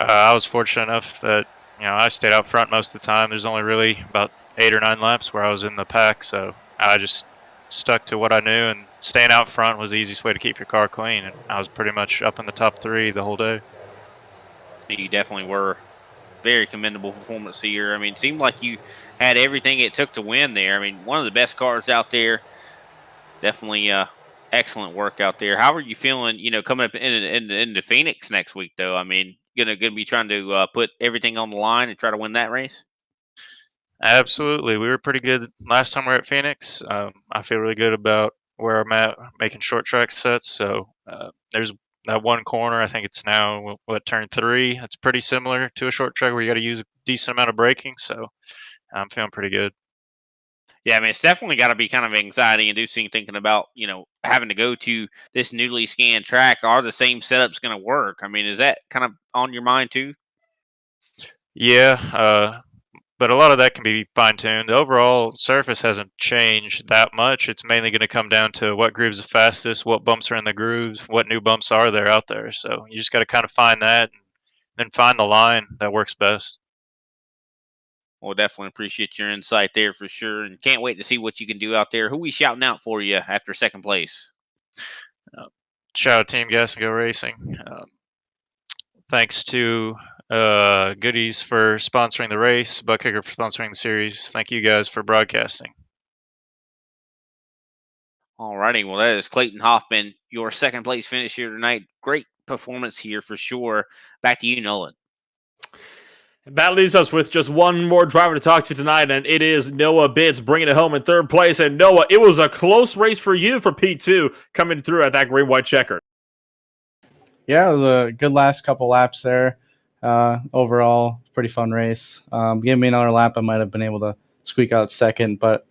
I was fortunate enough that, I stayed out front most of the time. There's only really about 8 or 9 laps where I was in the pack, so I just stuck to what I knew, and staying out front was the easiest way to keep your car clean, and I was pretty much up in the top 3 the whole day. You definitely were. Very commendable performance here. I mean, it seemed like you had everything it took to win there. I mean, one of the best cars out there. Definitely excellent work out there. How are you feeling, coming up into Phoenix next week, though? I mean, gonna be trying to put everything on the line and try to win that race? Absolutely. We were pretty good last time we were at Phoenix. I feel really good about where I'm at making short track sets. So there's that one corner, I think it's now, turn 3. It's pretty similar to a short track where you got to use a decent amount of braking. So I'm feeling pretty good. Yeah, I mean, it's definitely got to be kind of anxiety-inducing thinking about, having to go to this newly scanned track. Are the same setups going to work? I mean, is that kind of on your mind too? Yeah, but a lot of that can be fine-tuned. The overall surface hasn't changed that much. It's mainly going to come down to what groove's the fastest, what bumps are in the grooves, what new bumps are there out there. So you just got to kind of find that and then find the line that works best. Well, definitely appreciate your insight there for sure, and can't wait to see what you can do out there. Who we shouting out for you after second place? Shout out Team Gas and Go Racing. Thanks to Goodies for sponsoring the race, ButtKicker for sponsoring the series. Thank you guys for broadcasting. All righty. Well, that is Clayton Hoffman, your second place finish here tonight. Great performance here for sure. Back to you, Nolan. And that leaves us with just one more driver to talk to tonight, and it is Noah Bitts bringing it home in third place. And Noah, it was a close race for you for P2 coming through at that green-white checker. Yeah, it was a good last couple laps there. Overall, pretty fun race. Give me another lap, I might have been able to squeak out second, but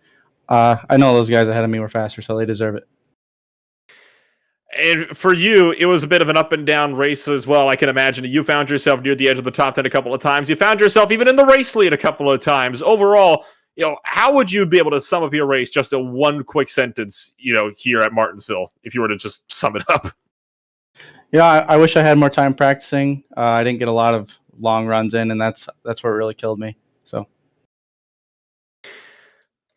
I know those guys ahead of me were faster, so they deserve it. And for you, it was a bit of an up-and-down race as well. I can imagine you found yourself near the edge of the top 10 a couple of times. You found yourself even in the race lead a couple of times. Overall, how would you be able to sum up your race just in one quick sentence, here at Martinsville, if you were to just sum it up? Yeah, I wish I had more time practicing. I didn't get a lot of long runs in, and that's where it really killed me. So.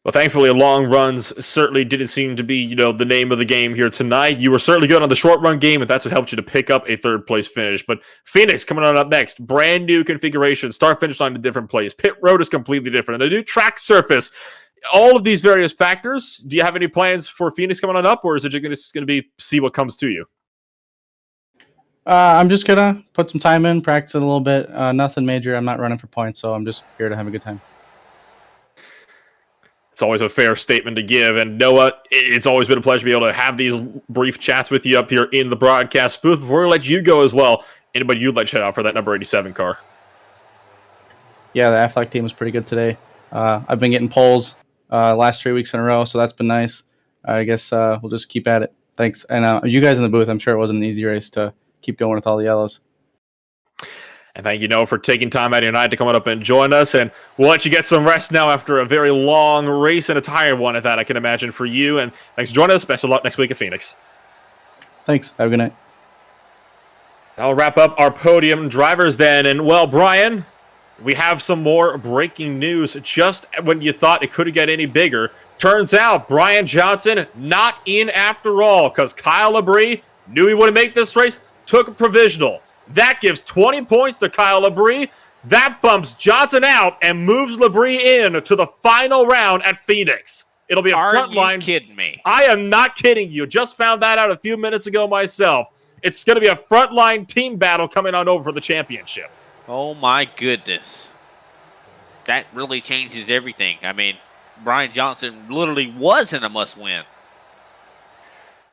Well, thankfully, long runs certainly didn't seem to be, the name of the game here tonight. You were certainly good on the short run game, and that's what helped you to pick up a third-place finish. But Phoenix coming on up next. Brand new configuration. Start-finish line in a different place. Pit road is completely different. A new track surface. All of these various factors. Do you have any plans for Phoenix coming on up, or is it just going to be see what comes to you? I'm just going to put some time in, practice it a little bit. Nothing major. I'm not running for points, so I'm just here to have a good time. It's always a fair statement to give. And Noah, it's always been a pleasure to be able to have these brief chats with you up here in the broadcast booth. Before we let you go as well, anybody you'd like to shout out for that number 87 car? Yeah, the Affleck team was pretty good today. I've been getting polls last 3 weeks in a row, so that's been nice. I guess we'll just keep at it. Thanks. And you guys in the booth, I'm sure it wasn't an easy race to keep going with all the yellows. And thank you, Noah, for taking time out of your night to come on up and join us. And we'll let you get some rest now after a very long race and a tired one at that, I can imagine, for you. And thanks for joining us. Best of luck next week at Phoenix. Thanks. Have a good night. That'll wrap up our podium drivers then. And, well, Brian, we have some more breaking news. Just when you thought it couldn't get any bigger, turns out Brian Johnson not in after all, because Kyle Labrie knew he wouldn't make this race, took a provisional. That gives 20 points to Kyle Labrie. That bumps Johnson out and moves Labrie in to the final round at Phoenix. It'll be a front line. Are you kidding me? I am not kidding you. Just found that out a few minutes ago myself. It's going to be a frontline team battle coming on over for the championship. Oh, my goodness. That really changes everything. I mean, Brian Johnson literally was in a must-win.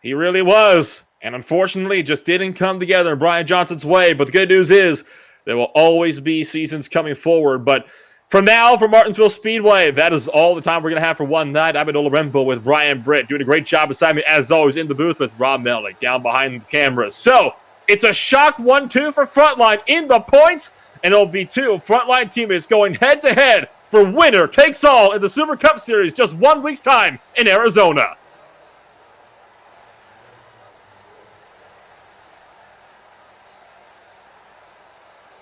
He really was. And unfortunately, it just didn't come together in Brian Johnson's way. But the good news is there will always be seasons coming forward. But from now, for Martinsville Speedway, that is all the time we're going to have for one night. I'm Adola Rembo with Brian Britt, doing a great job beside me, as always, in the booth with Rob Melnick down behind the cameras. So it's a shock 1-2 for Frontline in the points. And it'll be two Frontline teammates going head-to-head for winner takes all in the Super Cup Series just 1 week's time in Arizona.